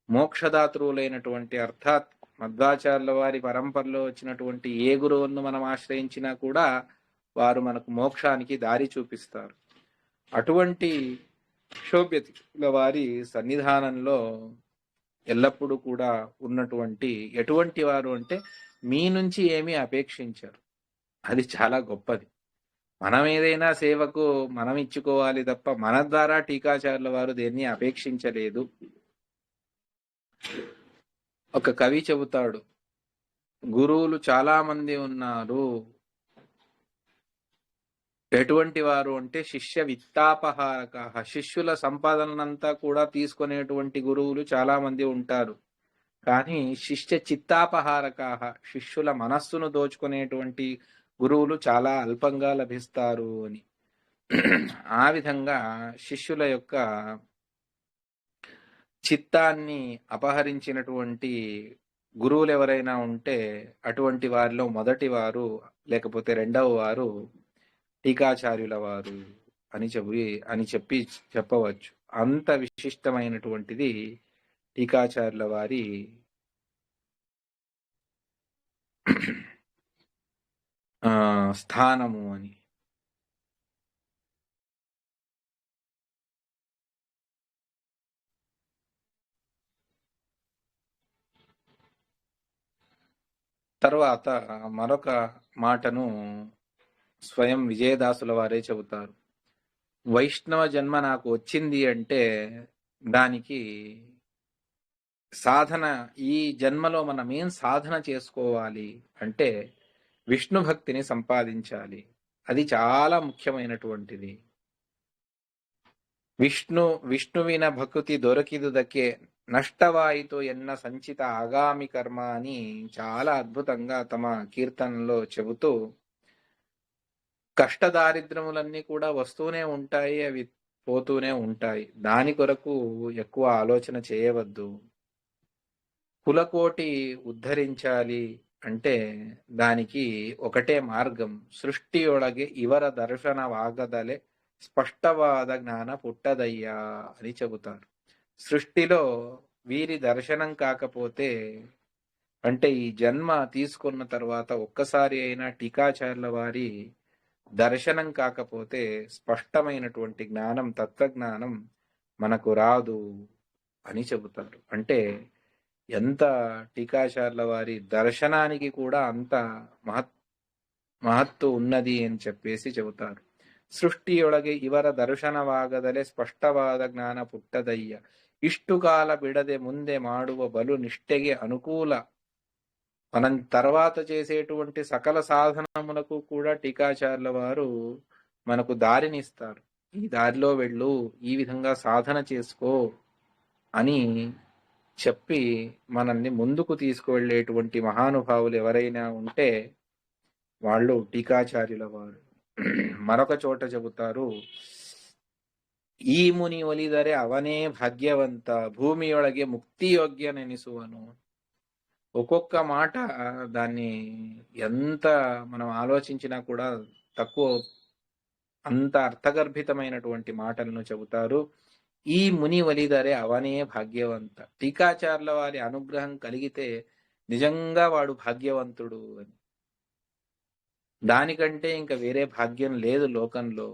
మోక్షదాతృలైనటువంటి, అర్థాత్ మధ్వాచార్యుల వారి పరంపరలో వచ్చినటువంటి ఏ గురువులను మనం ఆశ్రయించినా కూడా వారు మనకు మోక్షానికి దారి చూపిస్తారు. అటువంటి క్షోభ్యతుల వారి సన్నిధానంలో ఎల్లప్పుడూ కూడా ఉన్నటువంటి ఎటువంటి వారు అంటే మీ నుంచి ఏమీ అపేక్షించరు. అది చాలా గొప్పది. మనం ఏదైనా సేవకు మనం ఇచ్చుకోవాలి తప్ప మన ద్వారా టీకాచార్యుల వారు దేన్ని అపేక్షించలేదు. ఒక కవి చెబుతాడు, గురువులు చాలా మంది ఉన్నారు. ఎటువంటి వారు అంటే శిష్య విత్తాపహారక, శిష్యుల సంపాదనంతా కూడా తీసుకునేటువంటి గురువులు చాలా మంది ఉంటారు. కానీ శిష్య చిత్తాపహారక, శిష్యుల మనస్సును దోచుకునేటువంటి గురువులు చాలా అల్పంగా లభిస్తారు అని. ఆ విధంగా శిష్యుల యొక్క చిత్తాన్ని అపహరించినటువంటి గురువులు ఎవరైనా ఉంటే అటువంటి వారిలో మొదటి వారు లేకపోతే రెండవ వారు టీకాచార్యుల వారు అని చెప్పవచ్చు. అంత విశిష్టమైనటువంటిది టీకాచార్యుల వారి స్థానము అని. తర్వాత మరొక మాటను స్వయం విజయదాసుల వారే చెబుతారు. వైష్ణవ జన్మ నాకు వచ్చింది అంటే దానికి సాధన, ఈ జన్మలో మనం ఏం సాధన చేసుకోవాలి అంటే విష్ణు భక్తిని సంపాదించాలి. అది చాలా ముఖ్యమైనటువంటిది. విష్ణువిన భక్తి దొరకిదుదకే నష్టవాయితో ఎన్న సంచిత ఆగామి కర్మ అని చాలా అద్భుతంగా తమ కీర్తనలో చెబుతూ, కష్టదారిద్రములన్నీ కూడా వస్తూనే ఉంటాయి, అవి పోతూనే ఉంటాయి. దాని కొరకు ఎక్కువ ఆలోచన చేయవద్దు. కులకోటి ఉద్ధరించాలి అంటే దానికి ఒకటే మార్గం, సృష్టియొಳಗೆ ಇವರ దర్శనవాగదలే స్పష్టవాద జ్ఞాన పుట్టదయ్యా అని చెబుతారు. సృష్టిలో వీరి దర్శనం కాకపోతే, అంటే ఈ జన్మ తీసుకున్న తర్వాత ఒక్కసారి అయినా టీకాచార్యుల వారి దర్శనం కాకపోతే స్పష్టమైనటువంటి జ్ఞానం, తత్వజ్ఞానం మనకు రాదు అని చెబుతారు. అంటే ఎంత టీకాచార్యుల వారి దర్శనానికి కూడా అంత మహత్తు ఉన్నది అని చెప్పేసి చెబుతారు. ಸೃಷ್ಟಿಯೊಳಗೆ ಇವರ ದರ್ಶನವಾಗದಲೇ ಸ್ಪಷ್ಟವಾದ ಜ್ಞಾನ ಪುಟ್ಟದಯ್ಯ. ಇಷ್ಟು ಕಾಲ ಬಿಡದೆ ಮುಂದೆ ಮಾಡುವ ಬಲು నిష్టೆಗೆ అనుకూల. మనం తర్వాత చేసేటువంటి సకల సాధనములకు కూడా టీకాచార్యుల వారు మనకు దారినిస్తారు. ఈ దారిలో వెళ్ళు, ఈ విధంగా సాధన చేసుకో అని చెప్పి మనల్ని ముందుకు తీసుకువెళ్ళేటువంటి మహానుభావులు ఎవరైనా ఉంటే వాళ్ళు టీకాచార్యుల వారు. మరొక చోట చెబుతారు, ఈ ముని ఒలిದರೆ అవనే భాగ్యవంత, భూమియొಳಗೆ ముక్తియోగ్యనెనిಸುವನು. ఒక్కొక్క మాట దాన్ని ఎంత మనం ఆలోచించినా కూడా తక్కువ, అంత అర్థగర్భితమైనటువంటి మాటలను చెబుతారు. ఈ ముని ఒలిదరే అవనే భాగ్యవంత. టీకాచార్యుల వారి అనుగ్రహం కలిగితే నిజంగా వాడు భాగ్యవంతుడు అని. దానికంటే ఇంకా వేరే భాగ్యం లేదు లోకంలో.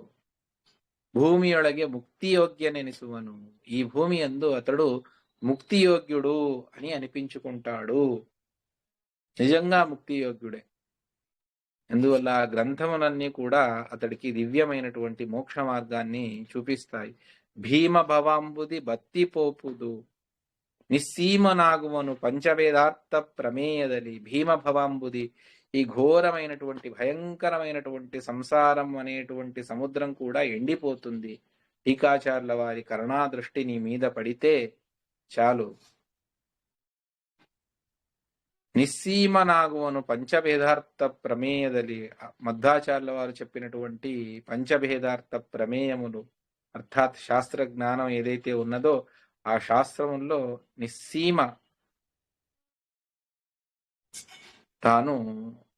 భూమియొಳಗೆ ముక్తియోగ్యనెనిಸುవను. ఈ భూమి యందు అతడు ముక్తియోగ్యుడు అని అనిపించుకుంటాడు. నిజంగా ముక్తియోగ్యుడే. అందువల్ల ఆ గ్రంథములన్నీ కూడా అతడికి దివ్యమైనటువంటి మోక్ష మార్గాన్ని చూపిస్తాయి. భీమ భవాంబుది బత్తి పోపుదు, నిస్సీమనాగువను పంచవేదార్థ ప్రమేయదలి. భీమ భవాంబుది, ఈ ఘోరమైనటువంటి భయంకరమైనటువంటి సంసారం అనేటువంటి సముద్రం కూడా ఎండిపోతుంది. టీకాచార్యుల వారి కరుణాదృష్టి నీ మీద పడితే చాలు. నిస్సీమనాగువను పంచభేదార్థ ప్రమేయదలి. మధ్వాచార్యుల వారు చెప్పినటువంటి పంచభేదార్థ ప్రమేయములు, అర్థాత్ శాస్త్ర జ్ఞానం ఏదైతే ఉన్నదో ఆ శాస్త్రముల్లో నిస్సీమ, తాను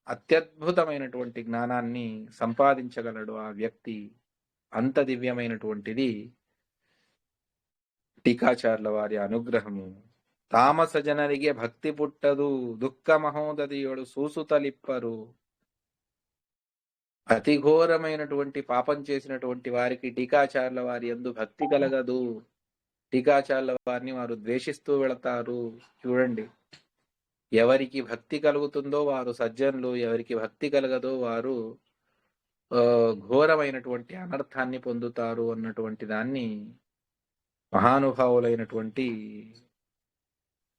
అత్యద్భుతమైనటువంటి జ్ఞానాన్ని సంపాదించగలడు ఆ వ్యక్తి. అంత దివ్యమైనటువంటిది టీకాచార్యుల వారి అనుగ్రహము. తామస ಜನರಿಗೆ భక్తి పుట్టదు, దుఃఖ మహోదధియొడు సూసుతలిప్పరు. అతి ఘోరమైనటువంటి పాపం చేసినటువంటి వారికి టీకాచార్ల వారి యందు భక్తి కలగదు. టీకాచార్ల వారిని వారు ద్వేషిస్తూ వెళతారు. చూడండి, ఎవరికి భక్తి కలుగుతుందో వారు సజ్జనులు, ఎవరికి భక్తి కలగదో వారు ఘోరమైనటువంటి అనర్థాన్ని పొందుతారు అన్నటువంటి దాన్ని మహానుభావులైనటువంటి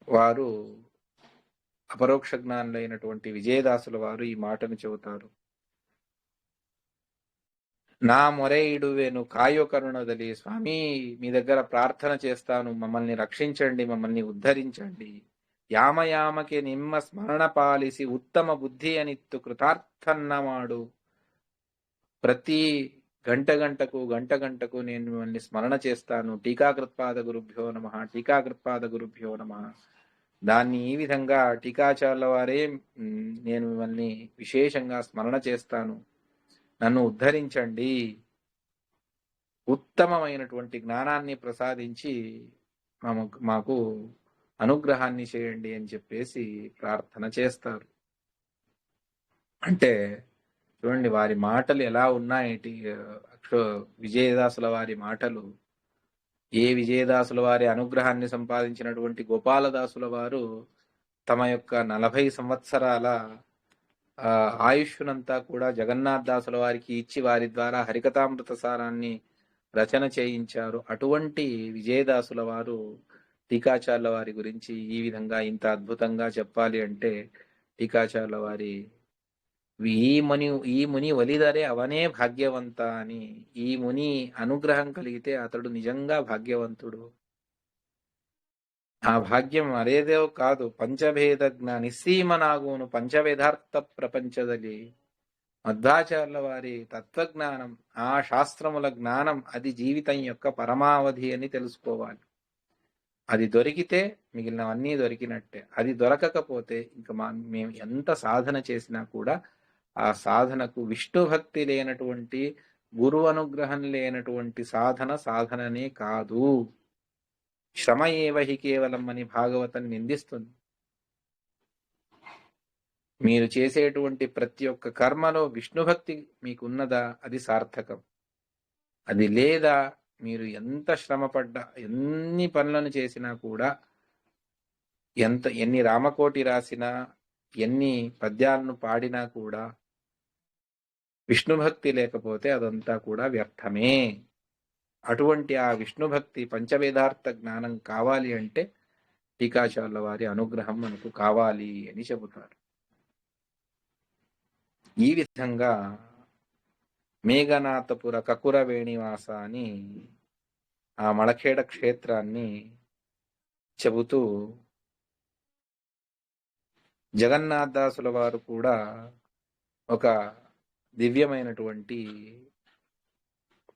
వారు, అపరోక్ష జ్ఞానులైనటువంటి విజయదాసుల వారు ఈ మాటను చెబుతారు. నా మొరైడువేను కాయో కరుణదలి. స్వామి, మీ దగ్గర ప్రార్థన చేస్తాను, మమ్మల్ని రక్షించండి, మమ్మల్ని ఉద్ధరించండి. యామయామకి నిమ్మ స్మరణ పాలిసి ఉత్తమ బుద్ధి అనిత్తు కృతార్థన్నమాడు. ప్రతి గంట గంటకు నేను మిమ్మల్ని స్మరణ చేస్తాను. టీకాకృత్పాద గురుభ్యో నమ, టీకాకృత్పాద గురుభ్యో నమ. దాన్ని ఈ విధంగా టీకాచార్ల వారే నేను మిమ్మల్ని విశేషంగా స్మరణ చేస్తాను, నన్ను ఉద్ధరించండి, ఉత్తమమైనటువంటి జ్ఞానాన్ని ప్రసాదించి మాకు అనుగ్రహాన్ని చేయండి అని చెప్పేసి ప్రార్థన చేస్తారు. అంటే చూడండి వారి మాటలు ఎలా ఉన్నాయి. విజయదాసుల వారి మాటలు, ఏ విజయదాసుల వారి అనుగ్రహాన్ని సంపాదించినటువంటి గోపాలదాసుల వారు తమ యొక్క 40 సంవత్సరాల ఆయుష్నంతా కూడా జగన్నాథ్ దాసుల వారికి ఇచ్చి వారి ద్వారా హరికథామృత సారాన్ని రచన చేయించారు. అటువంటి విజయదాసుల వారు టీకాచార్ల వారి గురించి ఈ విధంగా ఇంత అద్భుతంగా చెప్పాలి అంటే, టీకాచార్ల వారి ఈ ముని ఒలిదరే అవనే భాగ్యవంత అని, ఈ ముని అనుగ్రహం కలిగితే అతడు నిజంగా భాగ్యవంతుడు. ఆ భాగ్యం అరేదో కాదు, పంచభేద నిస్సీమనాగోను పంచవేదార్థ ప్రపంచದಲ್ಲಿ. మధ్వాచార్యుల వారి తత్వజ్ఞానం, ఆ శాస్త్రముల జ్ఞానం, అది జీవితం యొక్క పరమావధి అని తెలుసుకోవాలి. అది దొరికితే మిగిలినవన్నీ దొరికినట్టే. అది దొరకకపోతే ఇంకా మేము ఎంత సాధన చేసినా కూడా ఆ సాధనకు విష్ణు భక్తి లేనటువంటి, గురు అనుగ్రహం లేనటువంటి సాధననే కాదు. శ్రమ ఏవహి కేవలం అని భాగవతం నిందిస్తుంది. మీరు చేసేటువంటి ప్రతి ఒక్క కర్మలో విష్ణుభక్తి మీకున్నదా, అది సార్థకం. అది లేదా మీరు ఎంత శ్రమపడ్డా, ఎన్ని పనులను చేసినా కూడా, ఎన్ని రామకోటి రాసినా, ఎన్ని పద్యాలను పాడినా కూడా విష్ణుభక్తి లేకపోతే అదంతా కూడా వ్యర్థమే. అటువంటి ఆ విష్ణుభక్తి, పంచవేదార్థ జ్ఞానం కావాలి అంటే టీకాచార్ల వారి అనుగ్రహం మనకు కావాలి అని చెబుతారు. ఈ విధంగా మేఘనాథపుర కకుర వేణివాస అని ఆ మళఖేడ క్షేత్రాన్ని చెబుతూ, జగన్నాథదాసుల వారు కూడా ఒక దివ్యమైనటువంటి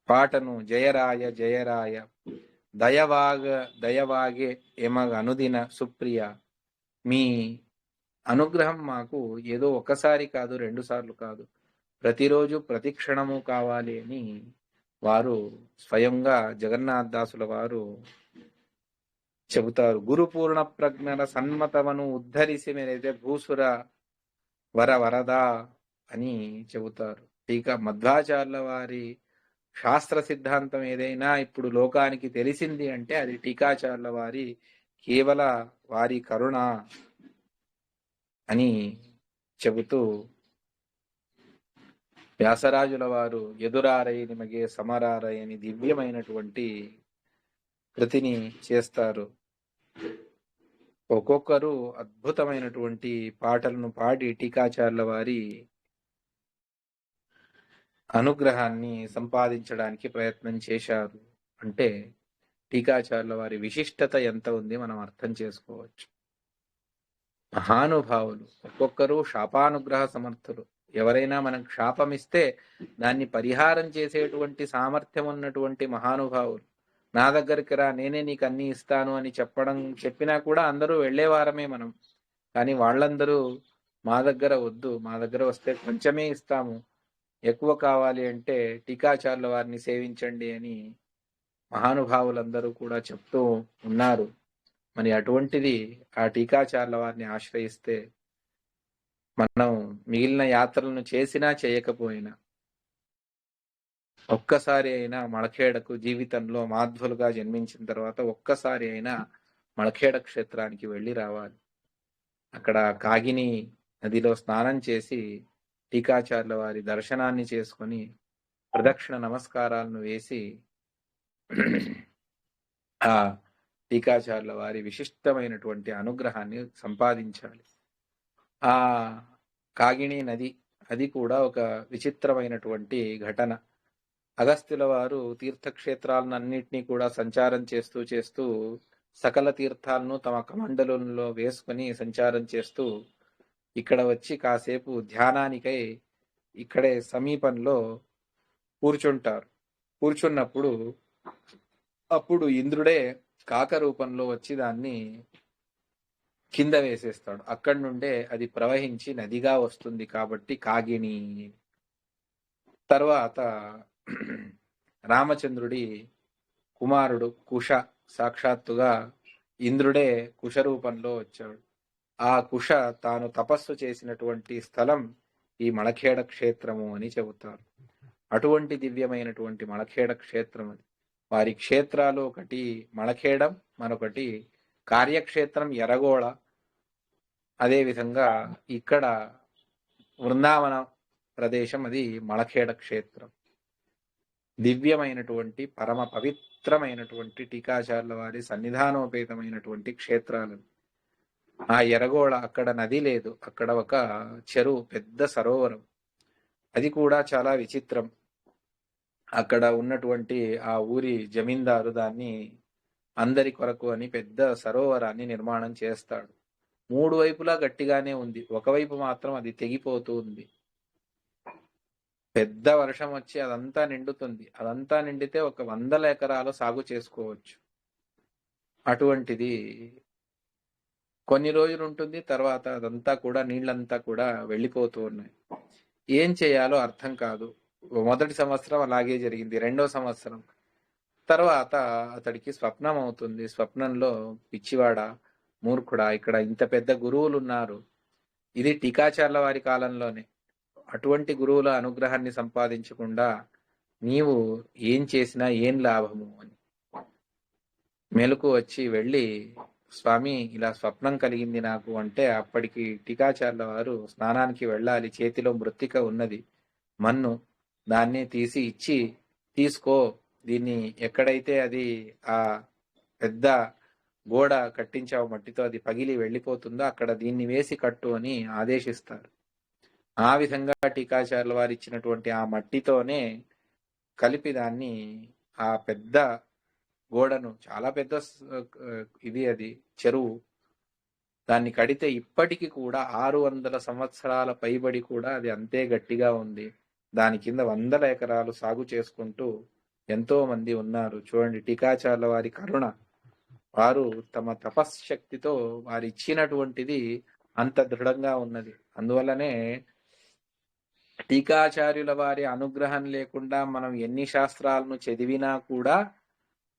పాటను, జయరాయ జయరాయ దయవాగే ఎమగ అనుదిన సుప్రియ, మీ అనుగ్రహం మాకు ఏదో ఒకసారి కాదు, 2 సార్లు కాదు, ప్రతిరోజు ప్రతి క్షణము కావాలి అని వారు స్వయంగా జగన్నాథదాసుల వారు చెబుతారు. గురు పూర్ణ ప్రజ్ఞల సన్మతవను ఉద్ధరిసి మేరైతే భూసుర వరదా అని చెబుతారు. టీకా మధ్వాచార్యుల వారి శాస్త్ర సిద్ధాంతం ఏదైనా ఇప్పుడు లోకానికి తెలిసింది అంటే అది టీకాచార్యుల వారి కేవల వారి కరుణ అని చెబుతూ, వ్యాసరాజుల వారు ఎదురారై నిమగే సమరారై అని దివ్యమైనటువంటి కృతిని చేస్తారు. ఒక్కొక్కరు అద్భుతమైనటువంటి పాటలను పాడి టీకాచార్యుల వారి అనుగ్రహాన్ని సంపాదించడానికి ప్రయత్నం చేశారు. అంటే టీకాచార్యుల వారి విశిష్టత ఎంత ఉంది మనం అర్థం చేసుకోవచ్చు. మహానుభావులు, ఒక్కొక్కరు శాపానుగ్రహ సమర్థులు. ఎవరైనా మనకు శాపం ఇస్తే దాన్ని పరిహారం చేసేటువంటి సామర్థ్యం ఉన్నటువంటి మహానుభావులు. నా దగ్గరికి రా, నేనే నీకు అన్ని ఇస్తాను అని చెప్పినా కూడా అందరూ వెళ్లేవారమే మనం. కానీ వాళ్ళందరూ మా దగ్గర వద్దు, మా దగ్గర వస్తే కొంచెమే ఇస్తాము, ఎక్కువ కావాలి అంటే టీకాచార్యుల వారిని సేవించండి అని మహానుభావులందరూ కూడా చెప్తూ ఉన్నారు. మరి అటువంటిది ఆ టీకాచార్యుల వారిని ఆశ్రయిస్తే మనం మిగిలిన యాత్రలను చేసినా చేయకపోయినా ఒక్కసారి అయినా మళఖేడకు జీవితంలో మాధ్వులుగా జన్మించిన తర్వాత ఒక్కసారి అయినా మళఖేడ క్షేత్రానికి వెళ్ళి రావాలి. అక్కడ కాగిని నదిలో స్నానం చేసి టీకాచార్యుల వారి దర్శనాన్ని చేసుకొని ప్రదక్షిణ నమస్కారాలను వేసి ఆ టీకాచార్యుల వారి విశిష్టమైనటువంటి అనుగ్రహాన్ని సంపాదించాలి. ఆ కాగిణి నది అది కూడా ఒక విచిత్రమైనటువంటి ఘటన. అగస్త్యుల వారు తీర్థక్షేత్రాలన్నింటినీ కూడా సంచారం చేస్తూ సకల తీర్థాలను తమ కమండలంలో వేసుకొని సంచారం చేస్తూ ఇక్కడ వచ్చి కాసేపు ధ్యానానికై ఇక్కడే సమీపంలో కూర్చుంటారు. కూర్చున్నప్పుడు అప్పుడు ఇంద్రుడే కాక రూపంలో వచ్చి దాన్ని కింద వేసేస్తాడు. అక్కడి నుండే అది ప్రవహించి నదిగా వస్తుంది కాబట్టి కాగిణి. తర్వాత రామచంద్రుడి కుమారుడు కుశ సాక్షాత్తుగా ఇంద్రుడే కుశ రూపంలో వచ్చాడు. ఆ కుశ తాను తపస్సు చేసినటువంటి స్థలం ఈ మళఖేడ క్షేత్రము అని చెబుతారు. అటువంటి దివ్యమైనటువంటి మళఖేడ క్షేత్రం అది. వారి క్షేత్రాలు ఒకటి మళఖేడం, మరొకటి కార్యక్షేత్రం ఎరగోళ. అదేవిధంగా ఇక్కడ వృందావన ప్రదేశం అది మళఖేడ క్షేత్రం. దివ్యమైనటువంటి పరమ పవిత్రమైనటువంటి టీకాచార్యుల వారి సన్నిధానోపేతమైనటువంటి క్షేత్రాలు. ఆ ఎరగోళ అక్కడ నది లేదు, అక్కడ ఒక చెరువు, పెద్ద సరోవరం. అది కూడా చాలా విచిత్రం. అక్కడ ఉన్నటువంటి ఆ ఊరి జమీందారు దాన్ని అందరి కొరకు అని పెద్ద సరోవరాన్ని నిర్మాణం చేస్తాడు. 3 వైపులా గట్టిగానే ఉంది, ఒకవైపు మాత్రం అది తెగిపోతూ ఉంది. పెద్ద వర్షం వచ్చి అదంతా నిండుతుంది. అదంతా నిండితే ఒక 100 ఎకరాలు సాగు చేసుకోవచ్చు. అటువంటిది కొన్ని రోజులు ఉంటుంది, తర్వాత అదంతా కూడా నీళ్ళంతా కూడా వెళ్ళిపోతూ ఉన్నాయి. ఏం చేయాలో అర్థం కాదు. మొదటి సంవత్సరం అలాగే జరిగింది. రెండో సంవత్సరం తర్వాత అతడికి స్వప్నం అవుతుంది. స్వప్నంలో పిచ్చివాడా, మూర్ఖుడా, ఇక్కడ ఇంత పెద్ద గురువులు ఉన్నారు. ఇది టీకాచార్యుల వారి కాలంలోనే. అటువంటి గురువుల అనుగ్రహాన్ని సంపాదించకుండా నీవు ఏం చేసినా ఏం లాభము అని మెలకు వచ్చి వెళ్ళి, స్వామి ఇలా స్వప్నం కలిగింది నాకు అంటే, అప్పటికి టీకాచార్యుల వారు స్నానానికి వెళ్ళాలి, చేతిలో మృత్తిక ఉన్నది, మన్ను, దాన్ని తీసి ఇచ్చి, తీసుకో, దీన్ని ఎక్కడైతే అది ఆ పెద్ద గోడ కట్టించావు మట్టితో, అది పగిలి వెళ్ళిపోతుందో అక్కడ దీన్ని వేసి కట్టు అని ఆదేశిస్తారు. ఆ విధంగా టీకాచార్యుల వారు ఇచ్చినటువంటి ఆ మట్టితోనే కలిపి దాన్ని ఆ పెద్ద గోడను, చాలా పెద్ద ఇది అది చెరువు, దాన్ని కడితే ఇప్పటికి కూడా 600 సంవత్సరాల పైబడి కూడా అది అంతే గట్టిగా ఉంది. దాని కింద 100 ఎకరాలు సాగు చేసుకుంటూ ఎంతో మంది ఉన్నారు. చూడండి టీకాచార్యుల వారి కరుణ. వారు తమ తపశ్శక్తితో వారు ఇచ్చినటువంటిది అంత దృఢంగా ఉన్నది. అందువల్లనే టీకాచార్యుల వారి అనుగ్రహం లేకుండా మనం ఎన్ని శాస్త్రాలను చదివినా కూడా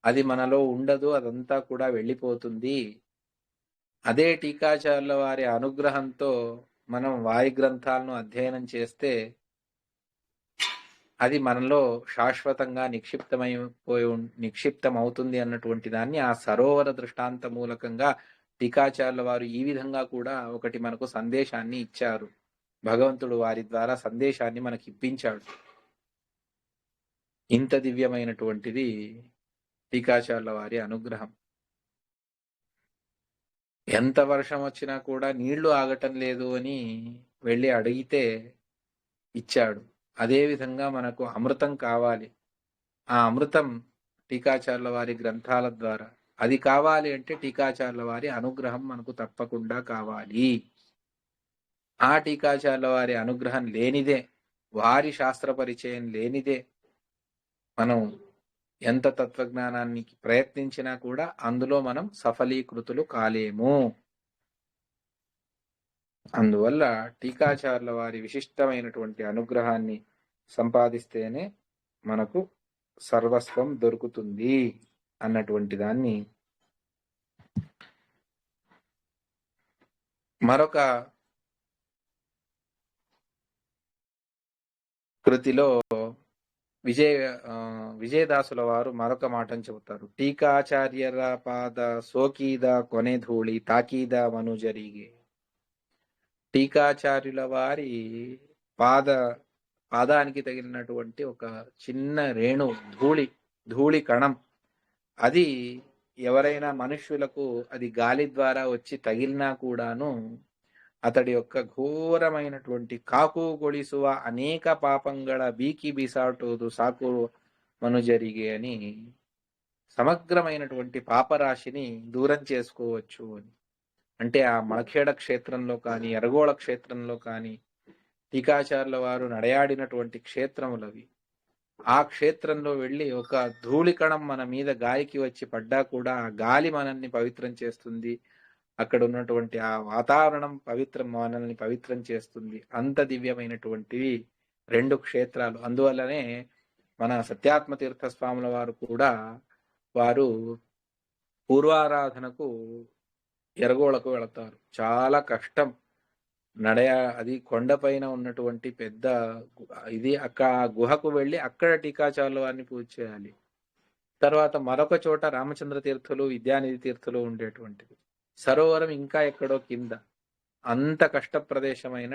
అది మనలో ఉండదు, అదంతా కూడా వెళ్ళిపోతుంది. అదే టీకాచార్యుల వారి అనుగ్రహంతో మనం వారి గ్రంథాలను అధ్యయనం చేస్తే అది మనలో శాశ్వతంగా నిక్షిప్తమవుతుంది అన్నటువంటి దాన్ని ఆ సరోవర దృష్టాంత మూలకంగా టీకాచార్యుల వారు ఈ విధంగా కూడా ఒకటి మనకు సందేశాన్ని ఇచ్చారు. భగవంతుడు వారి ద్వారా సందేశాన్ని మనకి ఇప్పించాడు. ఇంత దివ్యమైనటువంటిది టీకాచార్యుల వారి అనుగ్రహం. ఎంత వర్షం వచ్చినా కూడా నీళ్లు ఆగటం లేదు అని వెళ్ళి అడిగితే ఇచ్చాడు. అదేవిధంగా మనకు అమృతం కావాలి. ఆ అమృతం టీకాచార్యుల వారి గ్రంథాల ద్వారా. అది కావాలి అంటే టీకాచార్యుల వారి అనుగ్రహం మనకు తప్పకుండా కావాలి. ఆ టీకాచార్యుల వారి అనుగ్రహం లేనిదే, వారి శాస్త్ర పరిచయం లేనిదే మనం ఎంత తత్వజ్ఞానాన్ని ప్రయత్నించినా కూడా అందులో మనం సఫలీకృతులు కాలేము. అందువల్ల టీకాచార్యుల వారి విశిష్టమైనటువంటి అనుగ్రహాన్ని సంపాదిస్తేనే మనకు సర్వస్వం దొరుకుతుంది అన్నటువంటి దాన్ని మరొక కృతిలో విజయదాసుల వారు మరొక మాటను చెబుతారు. టీకాచార్యర పాద సోకీద కొనెధూళి తాకీద మనుజరిగే. టీకాచార్యుల వారి పాదానికి తగిలినటువంటి ఒక చిన్న రేణు ధూళి కణం, అది ఎవరైనా మనుష్యులకు అది గాలి ద్వారా వచ్చి తగిలినా కూడాను అతడి యొక్క ఘోరమైనటువంటి కాకు గొಳಿಸುವ అనేక పాపంಗಳ బీకి బీసాటోదు సాకు మనుజరిగే అని సమగ్రమైనటువంటి పాపరాశిని దూరం చేసుకోవచ్చు అని. అంటే ఆ మళఖేడ క్షేత్రంలో కానీ ఎరగోళ క్షేత్రంలో కానీ టీకాచార్యుల వారు నడయాడినటువంటి క్షేత్రములవి. ఆ క్షేత్రంలో వెళ్ళి ఒక ధూళికణం మన మీద గాలికి వచ్చి పడ్డా కూడా ఆ గాలి మనల్ని పవిత్రం చేస్తుంది. అక్కడ ఉన్నటువంటి ఆ వాతావరణం మనల్ని పవిత్రం చేస్తుంది. అంత దివ్యమైనటువంటివి రెండు క్షేత్రాలు. అందువల్లనే మన సత్యాత్మ తీర్థ స్వాముల వారు కూడా వారు పూర్వారాధనకు ఎరగోళకు వెళతారు. చాలా కష్టం. అది కొండపైన ఉన్నటువంటి పెద్ద ఇది. అక్కడ గుహకు వెళ్ళి అక్కడ టీకాచార్యుల వారిని పూజ చేయాలి. తర్వాత మరొక చోట రామచంద్ర తీర్థులు, విద్యానిధి తీర్థులు ఉండేటువంటిది. సరోవరం ఇంకా ఎక్కడో కింద. అంత కష్ట ప్రదేశమైన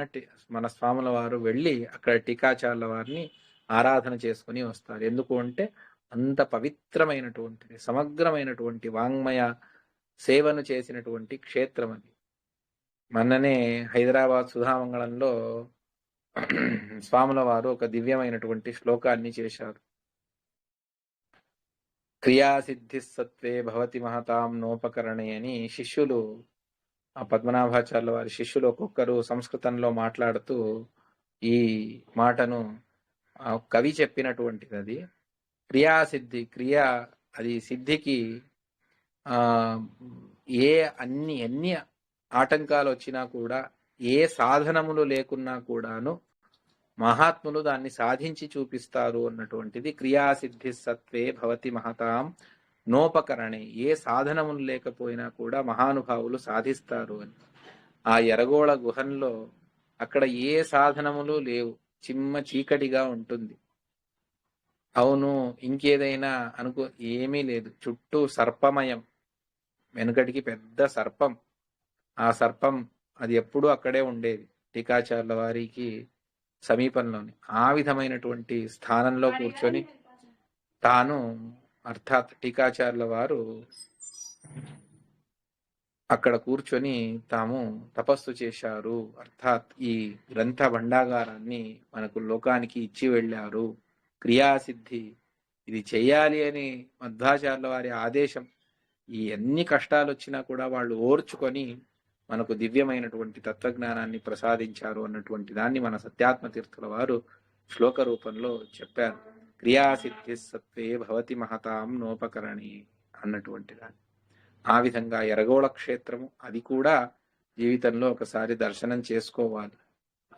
మన స్వాముల వారు వెళ్ళి అక్కడ టీకాచార్యుల వారిని ఆరాధన చేసుకుని వస్తారు. ఎందుకు అంటే అంత పవిత్రమైనటువంటిది, సమగ్రమైనటువంటి వాంగ్మయ సేవను చేసినటువంటి క్షేత్రం అది. మొన్ననే హైదరాబాద్ సుధామంగళంలో స్వాముల వారు ఒక దివ్యమైనటువంటి శ్లోకాన్ని చేశారు. క్రియాసిద్ధి సత్వే భవతి మహతాం నోపకరణే అని శిష్యులు, ఆ పద్మనాభాచార్యుల వారి శిష్యులు ఒక్కొక్కరు సంస్కృతంలో మాట్లాడుతూ ఈ మాటను కవి చెప్పినటువంటిది. అది క్రియాసిద్ధి, అది సిద్ధికి ఎన్ని ఆటంకాలు వచ్చినా కూడా, ఏ సాధనములు లేకున్నా కూడాను మహాత్ములు దాన్ని సాధించి చూపిస్తారు అన్నటువంటిది. క్రియాసిద్ధి సత్వే భవతి మహతాం నోపకరణే. ఏ సాధనములు లేకపోయినా కూడా మహానుభావులు సాధిస్తారు అని. ఆ ఎరగోళ గుహంలో అక్కడ ఏ సాధనములు లేవు, చిమ్మ చీకటిగా ఉంటుంది. అవును, ఇంకేదైనా అనుకో, ఏమీ లేదు. చుట్టూ సర్పమయం. వెనుకటికి పెద్ద సర్పం. ఆ సర్పం అది ఎప్పుడూ అక్కడే ఉండేది, టీకాచార్యుల వారికి సమీపంలోనే. ఆ విధమైనటువంటి స్థానంలో కూర్చొని తాను, అర్థాత్ టీకాచార్యుల వారు అక్కడ కూర్చొని తాము తపస్సు చేశారు. అర్థాత్ ఈ గ్రంథ భండాగారాన్ని మనకు లోకానికి ఇచ్చి వెళ్ళారు. క్రియాసిద్ధి ఇది చెయ్యాలి అని మధ్వాచార్యుల వారి ఆదేశం. ఈ ఎన్ని కష్టాలు వచ్చినా కూడా వాళ్ళు ఓర్చుకొని మనకు దివ్యమైనటువంటి తత్వజ్ఞానాన్ని ప్రసాదించారు అన్నటువంటి దాన్ని మన సత్యాత్మ తీర్థుల వారు శ్లోక రూపంలో చెప్పారు. క్రియాసిద్ధి సత్వే భవతి మహతాం నోపకరణి అన్నటువంటి దాన్ని. ఆ విధంగా ఎరగోళ క్షేత్రము, అది కూడా జీవితంలో ఒకసారి దర్శనం చేసుకోవాలి.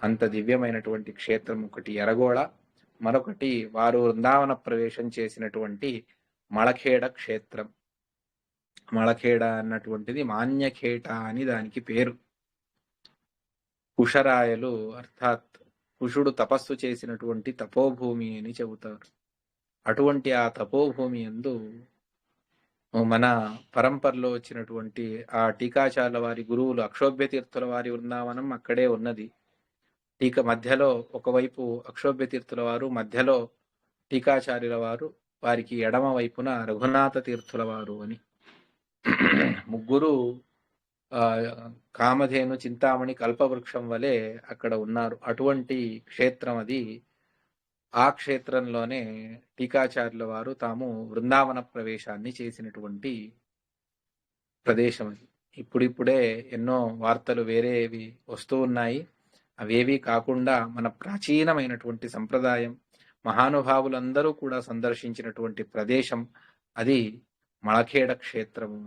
అంత దివ్యమైనటువంటి క్షేత్రం ఒకటి ఎరగోళ, మరొకటి వారు వృందావన ప్రవేశం చేసినటువంటి మళఖేడ క్షేత్రం. మళఖేడ అన్నటువంటిది మాన్యఖేట అని దానికి పేరు. కుషరాయలు, అర్థాత్ కుషుడు తపస్సు చేసినటువంటి తపోభూమి అని చెబుతారు. అటువంటి ఆ తపోభూమి యందు మన పరంపరలో వచ్చినటువంటి ఆ టీకాచార్యుల వారి గురువులు అక్షోభ్య తీర్థుల వారి వృందావనం అక్కడే ఉన్నది. మధ్యలో ఒకవైపు అక్షోభ్య తీర్థుల వారు, మధ్యలో టీకాచార్యుల వారు, వారికి ఎడమ వైపున రఘునాథ తీర్థుల వారు అని ముగ్గురు కామధేను, చింతామణి, కల్పవృక్షం వలె అక్కడ ఉన్నారు. అటువంటి క్షేత్రం అది. ఆ క్షేత్రంలోనే టీకాచార్యుల వారు తాము వృందావన ప్రవేశాన్ని చేసినటువంటి ప్రదేశం అది. ఇప్పుడిప్పుడే ఎన్నో వార్తలు వేరేవి వస్తూ ఉన్నాయి. అవేవి కాకుండా మన ప్రాచీనమైనటువంటి సంప్రదాయం, మహానుభావులందరూ కూడా సందర్శించినటువంటి ప్రదేశం అది మళఖేడ క్షేత్రము.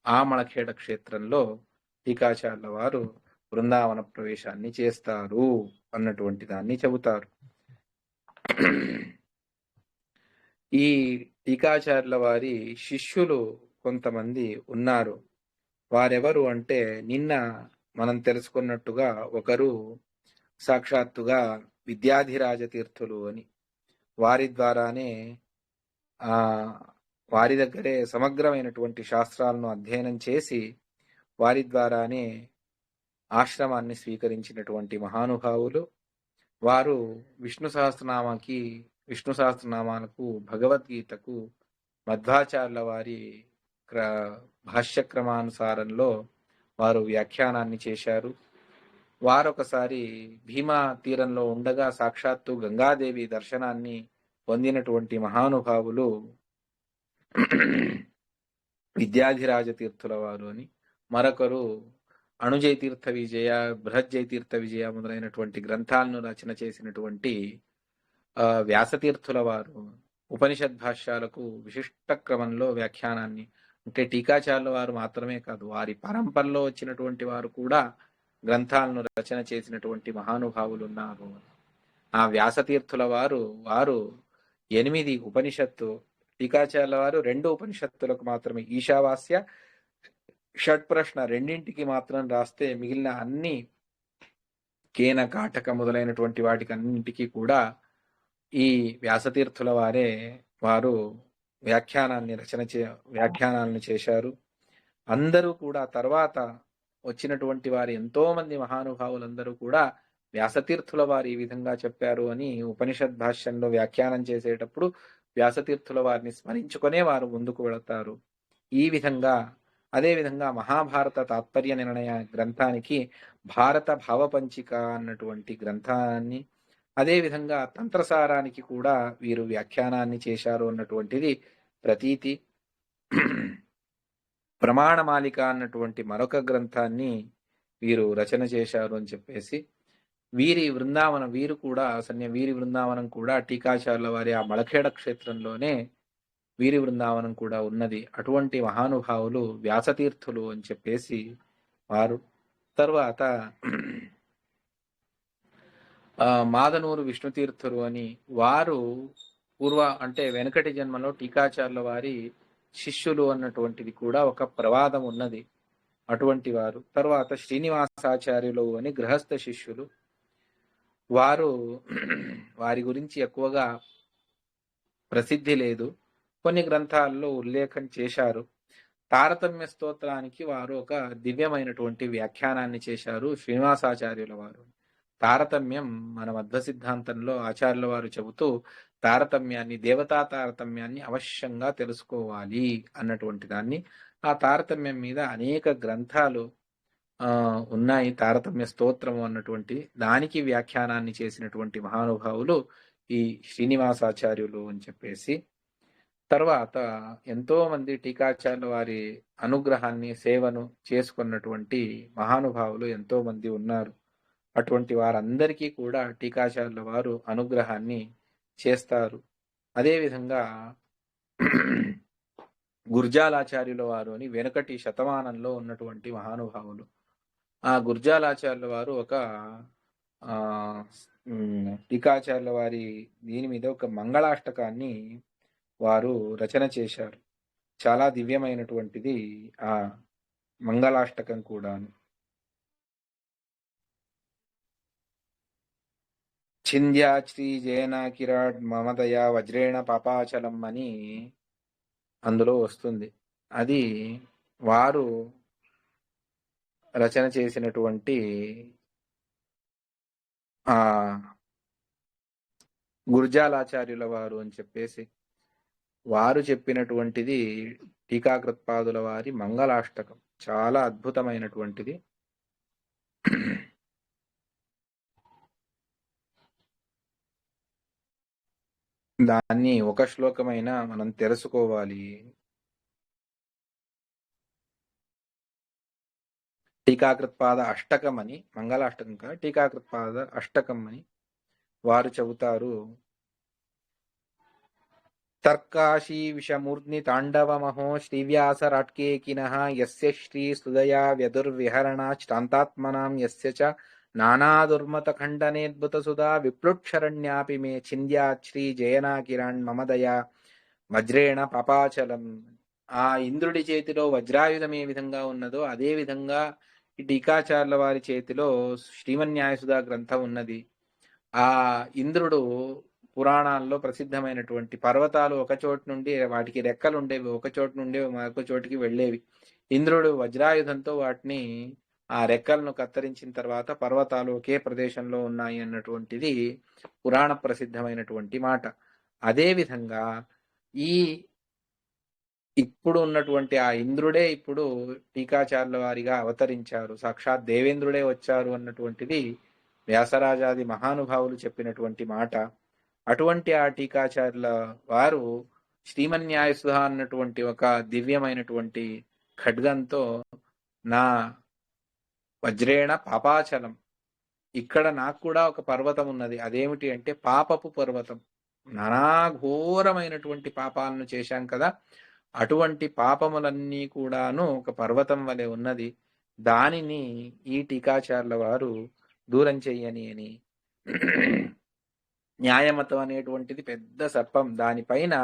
ఆ మళఖేడ క్షేత్రంలో టీకాచార్యుల వారు బృందావన ప్రవేశాన్ని చేస్తారు అన్నటువంటి దాన్ని చెబుతారు. ఈ టీకాచార్యుల వారి శిష్యులు కొంతమంది ఉన్నారు. వారెవరు అంటే, నిన్న మనం తెలుసుకున్నట్టుగా ఒకరు సాక్షాత్తుగా విద్యాధిరాజ తీర్థులు అని. వారి ద్వారానే ఆ వారి దగ్గరే సమగ్రమైనటువంటి శాస్త్రాలను అధ్యయనం చేసి వారి ద్వారానే ఆశ్రమాన్ని స్వీకరించినటువంటి మహానుభావులు. వారు విష్ణు సహస్రనామాలకు, భగవద్గీతకు మధ్వాచార్యుల వారి భాష్యక్రమానుసారంలో వారు వ్యాఖ్యానాన్ని చేశారు. వారొకసారి భీమా తీరంలో ఉండగా సాక్షాత్తు గంగాదేవి దర్శనాన్ని పొందినటువంటి మహానుభావులు విద్యాధిరాజ తీర్థుల వారు అని, మరొకరు అణుజయ తీర్థ విజయ, బృహజ్జయ తీర్థ విజయ మొదలైనటువంటి గ్రంథాలను రచన చేసినటువంటి వ్యాసతీర్థుల వారు ఉపనిషద్ భాష్యాలకు విశిష్ట క్రమంలో వ్యాఖ్యానాన్ని, అంటే టీకాచార్యుల వారు మాత్రమే కాదు, వారి పరంపరలో వచ్చినటువంటి వారు కూడా గ్రంథాలను రచన చేసినటువంటి మహానుభావులు ఉన్నారు. ఆ వ్యాసతీర్థుల వారు 8 ఉపనిషత్తు, టీకాచార్యుల వారు 2 ఉపనిషత్తులకు మాత్రమే, ఈశావాస్య, షట్ప్రశ్న రెండింటికి మాత్రం రాస్తే మిగిలిన అన్ని కేన, కాటక మొదలైనటువంటి వాటికి అన్నింటికి కూడా ఈ వ్యాసతీర్థుల వారు వ్యాఖ్యానాలను చేశారు. అందరూ కూడా తర్వాత వచ్చినటువంటి వారి ఎంతో మంది మహానుభావులందరూ కూడా వ్యాసతీర్థుల వారు ఈ విధంగా చెప్పారు అని ఉపనిషద్ భాష్యంలో వ్యాఖ్యానం చేసేటప్పుడు వ్యాసతీర్థుల వారిని స్మరించుకునే వారు ముందుకు వెళతారు. ఈ విధంగా అదేవిధంగా మహాభారత తాత్పర్య నిర్ణయ గ్రంథానికి భారత భావపంచిక అన్నటువంటి గ్రంథాన్ని, అదేవిధంగా తంత్రసారానికి కూడా వీరు వ్యాఖ్యానాన్ని చేశారు అన్నటువంటిది ప్రతీతి. ప్రమాణమాలిక అన్నటువంటి మరొక గ్రంథాన్ని వీరు రచన చేశారు అని చెప్పేసి, వీరి బృందావనం కూడా టీకాచార్యుల వారి ఆ మళఖేడ క్షేత్రంలోనే వీరి బృందావనం కూడా ఉన్నది. అటువంటి మహానుభావులు వ్యాసతీర్థులు అని చెప్పేసి వారు. తర్వాత మాదనూరు విష్ణుతీర్థులు అని వారు అంటే వెనకటి జన్మలో టీకాచార్యుల వారి శిష్యులు అన్నటువంటిది కూడా ఒక ప్రవాదం ఉన్నది. అటువంటి వారు. తర్వాత శ్రీనివాసాచార్యులు అని గృహస్థ శిష్యులు. వారి గురించి ఎక్కువగా ప్రసిద్ధి లేదు, కొన్ని గ్రంథాల్లో ఉల్లేఖం చేశారు. తారతమ్య స్తోత్రానికి వారు ఒక దివ్యమైనటువంటి వ్యాఖ్యానాన్ని చేశారు శ్రీనివాసాచార్యుల వారు. తారతమ్యం మన మధ్వ సిద్ధాంతంలో ఆచార్యుల వారు చెబుతూ తారతమ్యాన్ని, దేవతా తారతమ్యాన్ని అవశ్యంగా తెలుసుకోవాలి అన్నటువంటి దాన్ని, ఆ తారతమ్యం మీద అనేక గ్రంథాలు ఉన్నాయి. తారతమ్య స్తోత్రము అన్నటువంటి దానికి వ్యాఖ్యానాన్ని చేసినటువంటి మహానుభావులు ఈ శ్రీనివాసాచార్యులు అని చెప్పేసి. తర్వాత ఎంతో మంది టీకాచార్యుల వారి అనుగ్రహాన్ని, సేవను చేసుకున్నటువంటి మహానుభావులు ఎంతో మంది ఉన్నారు. అటువంటి వారందరికీ కూడా టీకాచార్యుల వారు అనుగ్రహాన్ని చేస్తారు. అదేవిధంగా గుర్జాలాచార్యుల వారు అని వెనుకటి శతమానంలో ఉన్నటువంటి మహానుభావులు. ఆ గుర్జాలాచార్యుల వారు ఒక టీకాచార్యుల వారి దీని మీద ఒక మంగళాష్టకాన్ని వారు రచన చేశారు. చాలా దివ్యమైనటువంటిది ఆ మంగళాష్టకం కూడాను. చింద్యా శ్రీ జయన కిరాట్ మమదయ వజ్రేణ పాపాచలం అని అందులో వస్తుంది. అది వారు రచన చేసినటువంటి గుర్జాలాచార్యుల వారు అని చెప్పేసి వారు చెప్పినటువంటిది టీకాకృత్పాదుల వారి మంగళాష్టకం. చాలా అద్భుతమైనటువంటిది. దాన్ని ఒక శ్లోకమైన మనం తెలుసుకోవాలి. టీకాకృత్పాద అష్టకం అని, మంగళాష్టకం కాదు, టీకాకృత్పాద అష్టకం అని వారు చెబుతారు. తర్కాశీ విషమూర్ధ్ని తాండవమహో శ్రీవ్యాసరాట్కేకినః యస్య శ్రీ సుదయా వ్యదుర్విహరణాశ్రాంతాత్మనాం యస్య చ నానాదుర్మత ఖండనేద్భుత సుధా విప్లుక్షరణ్యాపి మే చింద్యాత్ శ్రీ జయనాకిరాన్ మమదయా వజ్రేణ పాపాచలం. ఆ ఇంద్రుడి చేతిలో వజ్రాయుధం ఏ విధంగా ఉన్నదో అదే విధంగా ఈ టీకాచార్యుల వారి చేతిలో శ్రీమన్యాయసుధా గ్రంథం ఉన్నది. ఆ ఇంద్రుడు పురాణాల్లో ప్రసిద్ధమైనటువంటి పర్వతాలు ఒక చోటు నుండి వాటికి రెక్కలు ఉండేవి, ఒక చోటు నుండి మరొక చోటికి వెళ్ళేవి. ఇంద్రుడు వజ్రాయుధంతో వాటిని ఆ రెక్కలను కత్తిరించిన తర్వాత పర్వతాలు ఒకే ప్రదేశంలో ఉన్నాయి అన్నటువంటిది పురాణ ప్రసిద్ధమైనటువంటి మాట. అదేవిధంగా ఈ ఇప్పుడు ఉన్నటువంటి ఆ ఇంద్రుడే ఇప్పుడు టీకాచార్యుల వారిగా అవతరించారు, సాక్షాత్ దేవేంద్రుడే వచ్చారు అన్నటువంటిది వ్యాసరాజాది మహానుభావులు చెప్పినటువంటి మాట. అటువంటి ఆ టీకాచార్యుల వారు శ్రీమన్యాయసుధ అన్నటువంటి ఒక దివ్యమైనటువంటి ఖడ్గంతో నా వజ్రేణ పాపాచలం, ఇక్కడ నాకు కూడా ఒక పర్వతం ఉన్నది, అదేమిటి అంటే పాపపు పర్వతం. నానా ఘోరమైనటువంటి పాపాలను చేశాం కదా, అటువంటి పాపములన్నీ కూడాను ఒక పర్వతం వలె ఉన్నది, దానిని ఈ టీకాచార్యుల వారు దూరం చెయ్యని అని. న్యాయమతం అనేటువంటిది పెద్ద సర్పం, దానిపైన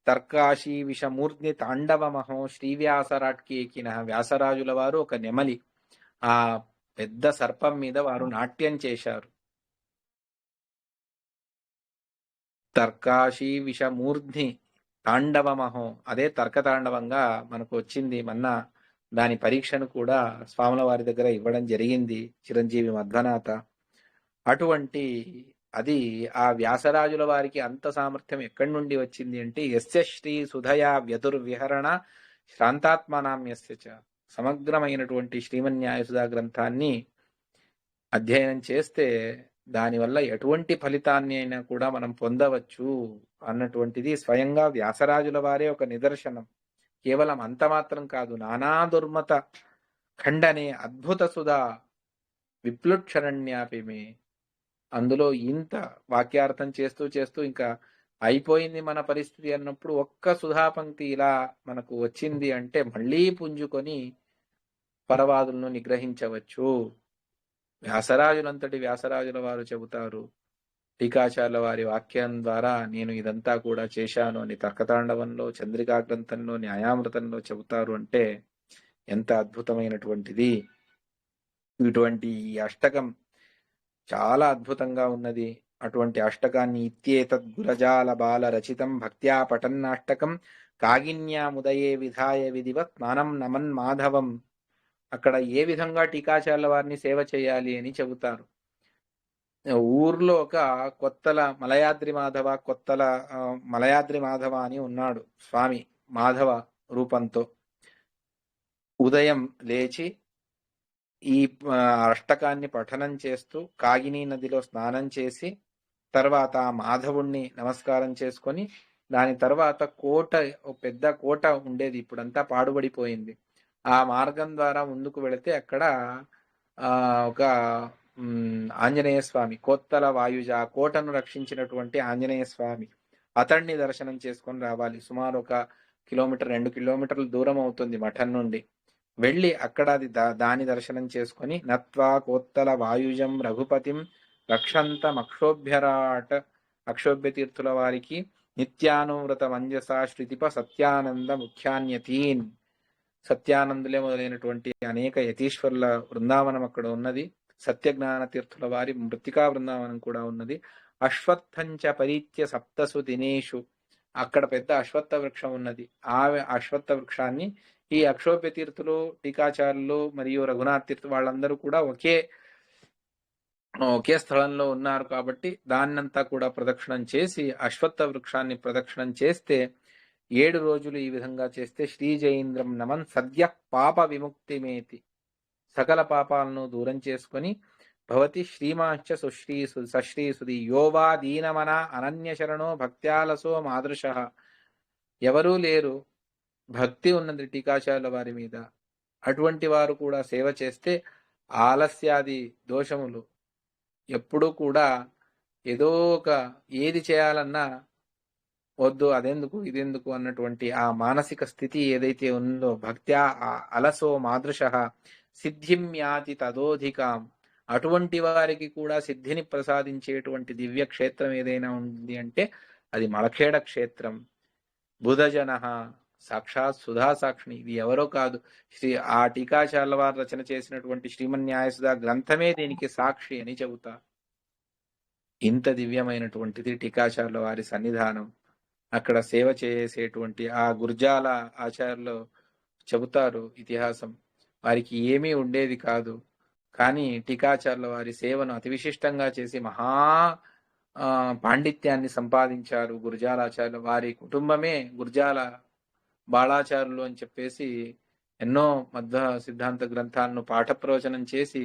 తర్కాశీ విషమూర్ధ్ని తాండవమహో శ్రీవ్యాసరాట్కి ఎక్కిన వ్యాసరాజుల వారు ఒక నెమలి, ఆ పెద్ద సర్పం మీద వారు నాట్యం చేశారు. తర్కాశీ విషమూర్ధ్ని తాండవమహో, అదే తర్కతాండవంగా మనకు వచ్చింది. మొన్న దాని పరీక్షను కూడా స్వాముల వారి దగ్గర ఇవ్వడం జరిగింది, చిరంజీవి మధ్వనాథ. అటువంటి అది ఆ వ్యాసరాజుల వారికి అంత సామర్థ్యం ఎక్కడి నుండి వచ్చింది అంటే యస్య శ్రీ సుధయా వ్యతుర్విహరణ శ్రాంతాత్మనామ్యస్య చ, సమగ్రమైనటువంటి శ్రీమన్యాయసుధా గ్రంథాన్ని అధ్యయనం చేస్తే దానివల్ల ఎటువంటి ఫలితాన్ని అయినా కూడా మనం పొందవచ్చు అన్నటువంటిది స్వయంగా వ్యాసరాజుల వారే ఒక నిదర్శనం. కేవలం అంత మాత్రం కాదు, నానా దుర్మత ఖండనే అద్భుత సుధా విప్లుక్షరణ్యాపిమే, అందులో ఇంత వాక్యార్థం చేస్తూ చేస్తూ ఇంకా అయిపోయింది మన పరిస్థితి అన్నప్పుడు ఒక్క సుధాపంక్తి ఇలా మనకు వచ్చింది అంటే మళ్ళీ పుంజుకొని పరవాదులను నిగ్రహించవచ్చు. వ్యాసరాజులంతటి వ్యాసరాజుల వారు చెబుతారు, టీకాచార్యుల వారి వాక్యం ద్వారా నేను ఇదంతా కూడా చేశాను అని తర్కతాండవంలో, చంద్రికా గ్రంథంలో, న్యాయామృతంలో చెబుతారు అంటే ఎంత అద్భుతమైనటువంటిది. ఇటువంటి ఈ అష్టకం చాలా అద్భుతంగా ఉన్నది. అటువంటి అష్టకాన్ని ఇత్యేతద్ గురజాల బాల రచితం భక్త్యా పఠన్నాష్టకం కాగిన్యాముదయే విధాయ విధివత్ స్నానం నమన్ మాధవం. అక్కడ ఏ విధంగా టీకాచార్యుల వారిని సేవ చేయాలి అని చెబుతారు. ఊర్లో ఒక కొత్తల మలయాద్రి మాధవ అని ఉన్నాడు స్వామి, మాధవ రూపంతో. ఉదయం లేచి ఈ అష్టకాన్ని పఠనం చేస్తూ కాగినీ నదిలో స్నానం చేసి తర్వాత మాధవుణ్ణి నమస్కారం చేసుకొని దాని తర్వాత కోట, పెద్ద కోట ఉండేది, ఇప్పుడంతా పాడుబడిపోయింది. ఆ మార్గం ద్వారా ముందుకు వెళితే అక్కడ ఒక ఆంజనేయ స్వామి, కోత్తల వాయుజ, ఆ కోటను రక్షించినటువంటి ఆంజనేయ స్వామి, అతన్ని దర్శనం చేసుకొని రావాలి. సుమారు 1 కిలోమీటర్ 2 కిలోమీటర్ల దూరం అవుతుంది మఠం నుండి. వెళ్ళి అక్కడ దాని దర్శనం చేసుకొని నత్వా కోత్తల వాయుజం రఘుపతిం రక్షంతం అక్షోభ్యరాట్, అక్షోభ్య తీర్థుల వారికి నిత్యానువ్రత మంజస శ్రుతిప సత్యానంద ముఖ్యాన్యతీన్, సత్యానందులే మొదలైనటువంటి అనేక యతీశ్వరుల బృందావనం అక్కడ ఉన్నది. సత్యజ్ఞాన తీర్థుల వారి మృత్తికా బృందావనం కూడా ఉన్నది. అశ్వత్థంచ పరీత్య సప్తసు దినేషు, అక్కడ పెద్ద అశ్వత్థ వృక్షం ఉన్నది. ఆ అశ్వత్థ వృక్షాన్ని ఈ అక్షోభ్య తీర్థులు, టీకాచార్యులు మరియు రఘునాథ్ తీర్థు వాళ్ళందరూ కూడా ఒకే స్థలంలో ఉన్నారు కాబట్టి దాన్నంతా కూడా ప్రదక్షిణం చేసి అశ్వత్థ వృక్షాన్ని ప్రదక్షిణం చేస్తే 7 రోజులు ఈ విధంగా చేస్తే శ్రీజైంద్రం నమన్ సద్య పాప విముక్తిమేతి, సకల పాపాలను దూరం చేసుకొని భవతి శ్రీమాంచ సశ్రీసుది యోవా దీనమన అనన్య శరణో భక్త్యాలసో మాదృశ, ఎవరూ లేరు, భక్తి ఉన్నది టీకాచార్యుల వారి మీద, అటువంటి వారు కూడా సేవ చేస్తే ఆలస్యాది దోషములు ఎప్పుడూ కూడా ఏదో ఒక ఏది చేయాలన్నా వద్దు, అదెందుకు ఇదెందుకు అన్నటువంటి ఆ మానసిక స్థితి ఏదైతే ఉందో భక్త్యా అలసో మాదృశ సిద్ధిం యాతి తదోధికాం, అటువంటి వారికి కూడా సిద్ధిని ప్రసాదించేటువంటి దివ్య క్షేత్రం ఏదైనా ఉంది అంటే అది మళఖేడ క్షేత్రం. బుధజన సాక్షాత్ సుధా సాక్షిణి, ఇది ఎవరో కాదు, ఆ టీకాచార్యుల వారు రచన చేసినటువంటి శ్రీమన్యాయసుధా గ్రంథమే దీనికి సాక్షి అని చెబుతారు. ఇంత దివ్యమైనటువంటిది టీకాచార్యుల వారి సన్నిధానం. అక్కడ సేవ చేసేటువంటి ఆ గుర్జాల ఆచార్యులు చెబుతారు ఇతిహాసం. వారికి ఏమీ ఉండేది కాదు. కానీ టీకాచార్యుల వారి సేవను అతి విశిష్టంగా చేసి మహా పాండిత్యాన్ని సంపాదించారు గురజాలాచార్యులు. వారి కుటుంబమే గురజాల బాళాచారులు అని చెప్పేసి ఎన్నో మధ్వ సిద్ధాంత గ్రంథాలను పాఠప్రవచనం చేసి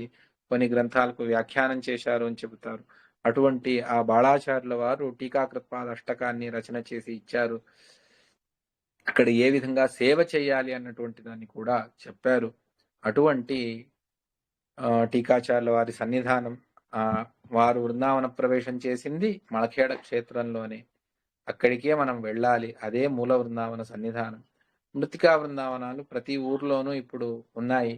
కొన్ని గ్రంథాలకు వ్యాఖ్యానం చేశారు అని చెబుతారు. అటువంటి ఆ బాళాచార్యుల వారు టీకాకృత్పాద అష్టకాన్ని రచన చేసి ఇచ్చారు. అక్కడ ఏ విధంగా సేవ చేయాలి అన్నటువంటి దాన్ని కూడా చెప్పారు. అటువంటి టీకాచార్యుల వారి సన్నిధానం వారు వృందావన ప్రవేశం చేసింది మళఖేడ క్షేత్రంలోనే. అక్కడికే మనం వెళ్ళాలి. అదే మూల వృందావన సన్నిధానం. మృతికా వృందావనాలు ప్రతి ఊర్లోనూ ఇప్పుడు ఉన్నాయి.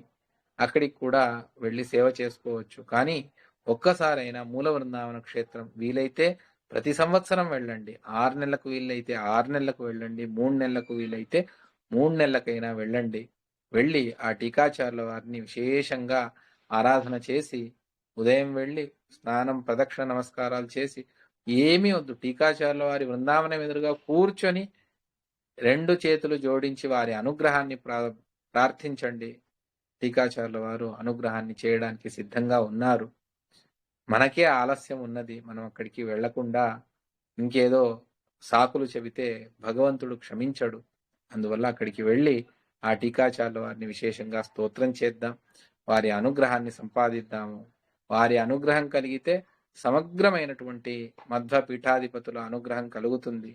అక్కడికి కూడా వెళ్ళి సేవ చేసుకోవచ్చు. కానీ ఒక్కసారైనా మూల వృందావన క్షేత్రం వీలైతే ప్రతి సంవత్సరం వెళ్ళండి. 6 నెలలకు వీలైతే 6 నెలలకు వెళ్ళండి. 3 నెలలకు వీలైతే 3 నెలలకైనా వెళ్ళండి. వెళ్ళి ఆ టీకాచార్యుల వారిని విశేషంగా ఆరాధన చేసి ఉదయం వెళ్ళి స్నానం ప్రదక్షిణ నమస్కారాలు చేసి ఏమీ వద్దు, టీకాచార్యుల వారి బృందావనం ఎదురుగా కూర్చొని 2 చేతులు జోడించి వారి అనుగ్రహాన్ని ప్రార్థించండి. టీకాచార్యుల వారు అనుగ్రహాన్ని చేయడానికి సిద్ధంగా ఉన్నారు. మనకే ఆలస్యం ఉన్నది. మనం అక్కడికి వెళ్లకుండా ఇంకేదో సాకులు చెబితే భగవంతుడు క్షమించడు. అందువల్ల అక్కడికి వెళ్ళి ఆ టీకాచార్యుల వారిని విశేషంగా స్తోత్రం చేద్దాం. వారి అనుగ్రహాన్ని సంపాదిద్దాము. వారి అనుగ్రహం కలిగితే సమగ్రమైనటువంటి మధ్వ పీఠాధిపతుల అనుగ్రహం కలుగుతుంది.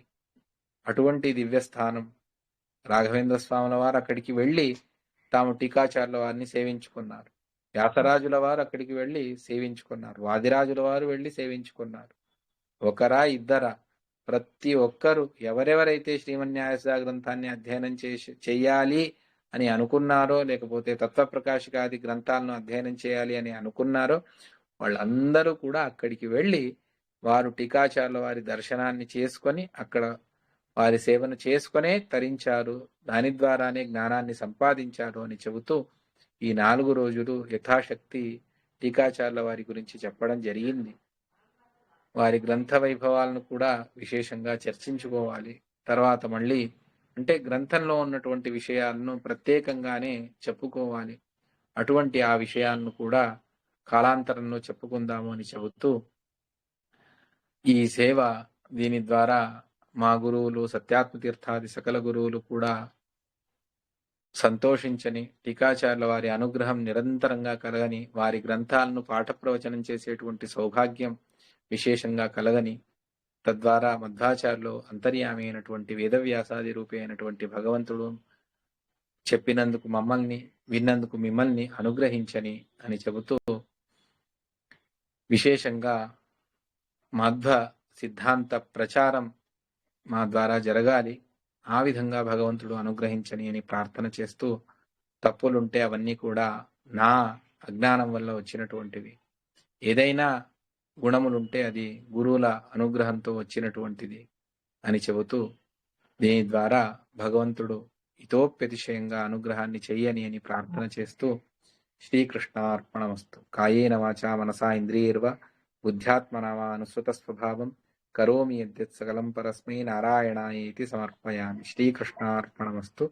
అటువంటి దివ్యస్థానం. రాఘవేంద్ర స్వాముల వారు అక్కడికి వెళ్ళి తాము టీకాచార్యుల వారిని సేవించుకున్నారు. వ్యాసరాజుల వారు అక్కడికి వెళ్ళి సేవించుకున్నారు. వాదిరాజుల వారు వెళ్ళి సేవించుకున్నారు. ఒకరా ఇద్దరా? ప్రతి ఒక్కరు ఎవరెవరైతే శ్రీమన్యాయస గ్రంథాన్ని అధ్యయనం చెయ్యాలి అని అనుకున్నారో, లేకపోతే తత్వప్రకాశికాది గ్రంథాలను అధ్యయనం చేయాలి అని అనుకున్నారో వాళ్ళందరూ కూడా అక్కడికి వెళ్ళి వారు టీకాచార్యుల వారి దర్శనాన్ని చేసుకొని అక్కడ వారి సేవను చేసుకునే తరించారు. దాని ద్వారానే జ్ఞానాన్ని సంపాదించారు అని చెబుతూ ఈ 4 రోజులు యథాశక్తి టీకాచార్యుల వారి గురించి చెప్పడం జరిగింది. వారి గ్రంథ వైభవాలను కూడా విశేషంగా చర్చించుకోవాలి. తర్వాత మళ్ళీ అంటే గ్రంథంలో ఉన్నటువంటి విషయాలను ప్రత్యేకంగానే చెప్పుకోవాలి. అటువంటి ఆ విషయాలను కూడా కాలాంతరంలో చెప్పుకుందాము అని చెబుతూ ఈ సేవ దీని ద్వారా మా గురువులు సత్యాత్మతీర్థాది సకల గురువులు కూడా సంతోషించని, టీకాచార్యుల వారి అనుగ్రహం నిరంతరంగా కలగని, వారి గ్రంథాలను పాఠప్రవచనం చేసేటువంటి సౌభాగ్యం విశేషంగా కలగని, తద్వారా మధ్వాచార్యులు అంతర్యామి అయినటువంటి వేదవ్యాసాది రూపి అయినటువంటి భగవంతుడు చెప్పినందుకు మమ్మల్ని, విన్నందుకు మిమ్మల్ని అనుగ్రహించని అని చెబుతూ విశేషంగా మధ్వ సిద్ధాంత ప్రచారం మా ద్వారా జరగాలి. ఆ విధంగా భగవంతుడు అనుగ్రహించని అని ప్రార్థన చేస్తూ, తప్పులుంటే అవన్నీ కూడా నా అజ్ఞానం వల్ల వచ్చినటువంటివి. ఏదైనా గుణములుంటే అది గురువుల అనుగ్రహంతో వచ్చినటువంటిది అని చెబుతూ, దీని ద్వారా భగవంతుడు ఇతోప్యతిశయంగా అనుగ్రహాన్ని చెయ్యని అని ప్రార్థన చేస్తూ, శ్రీకృష్ణార్పణమస్తు. కాయేన వాచా మనసా ఇంద్రియైర్వ బుద్ధ్యాత్మనా వా అనుసృత స్వభావం కరోమి యద్యత్ సకలం పరస్మై నారాయణాయేతి సమర్పయామి. శ్రీకృష్ణార్పణమస్తు.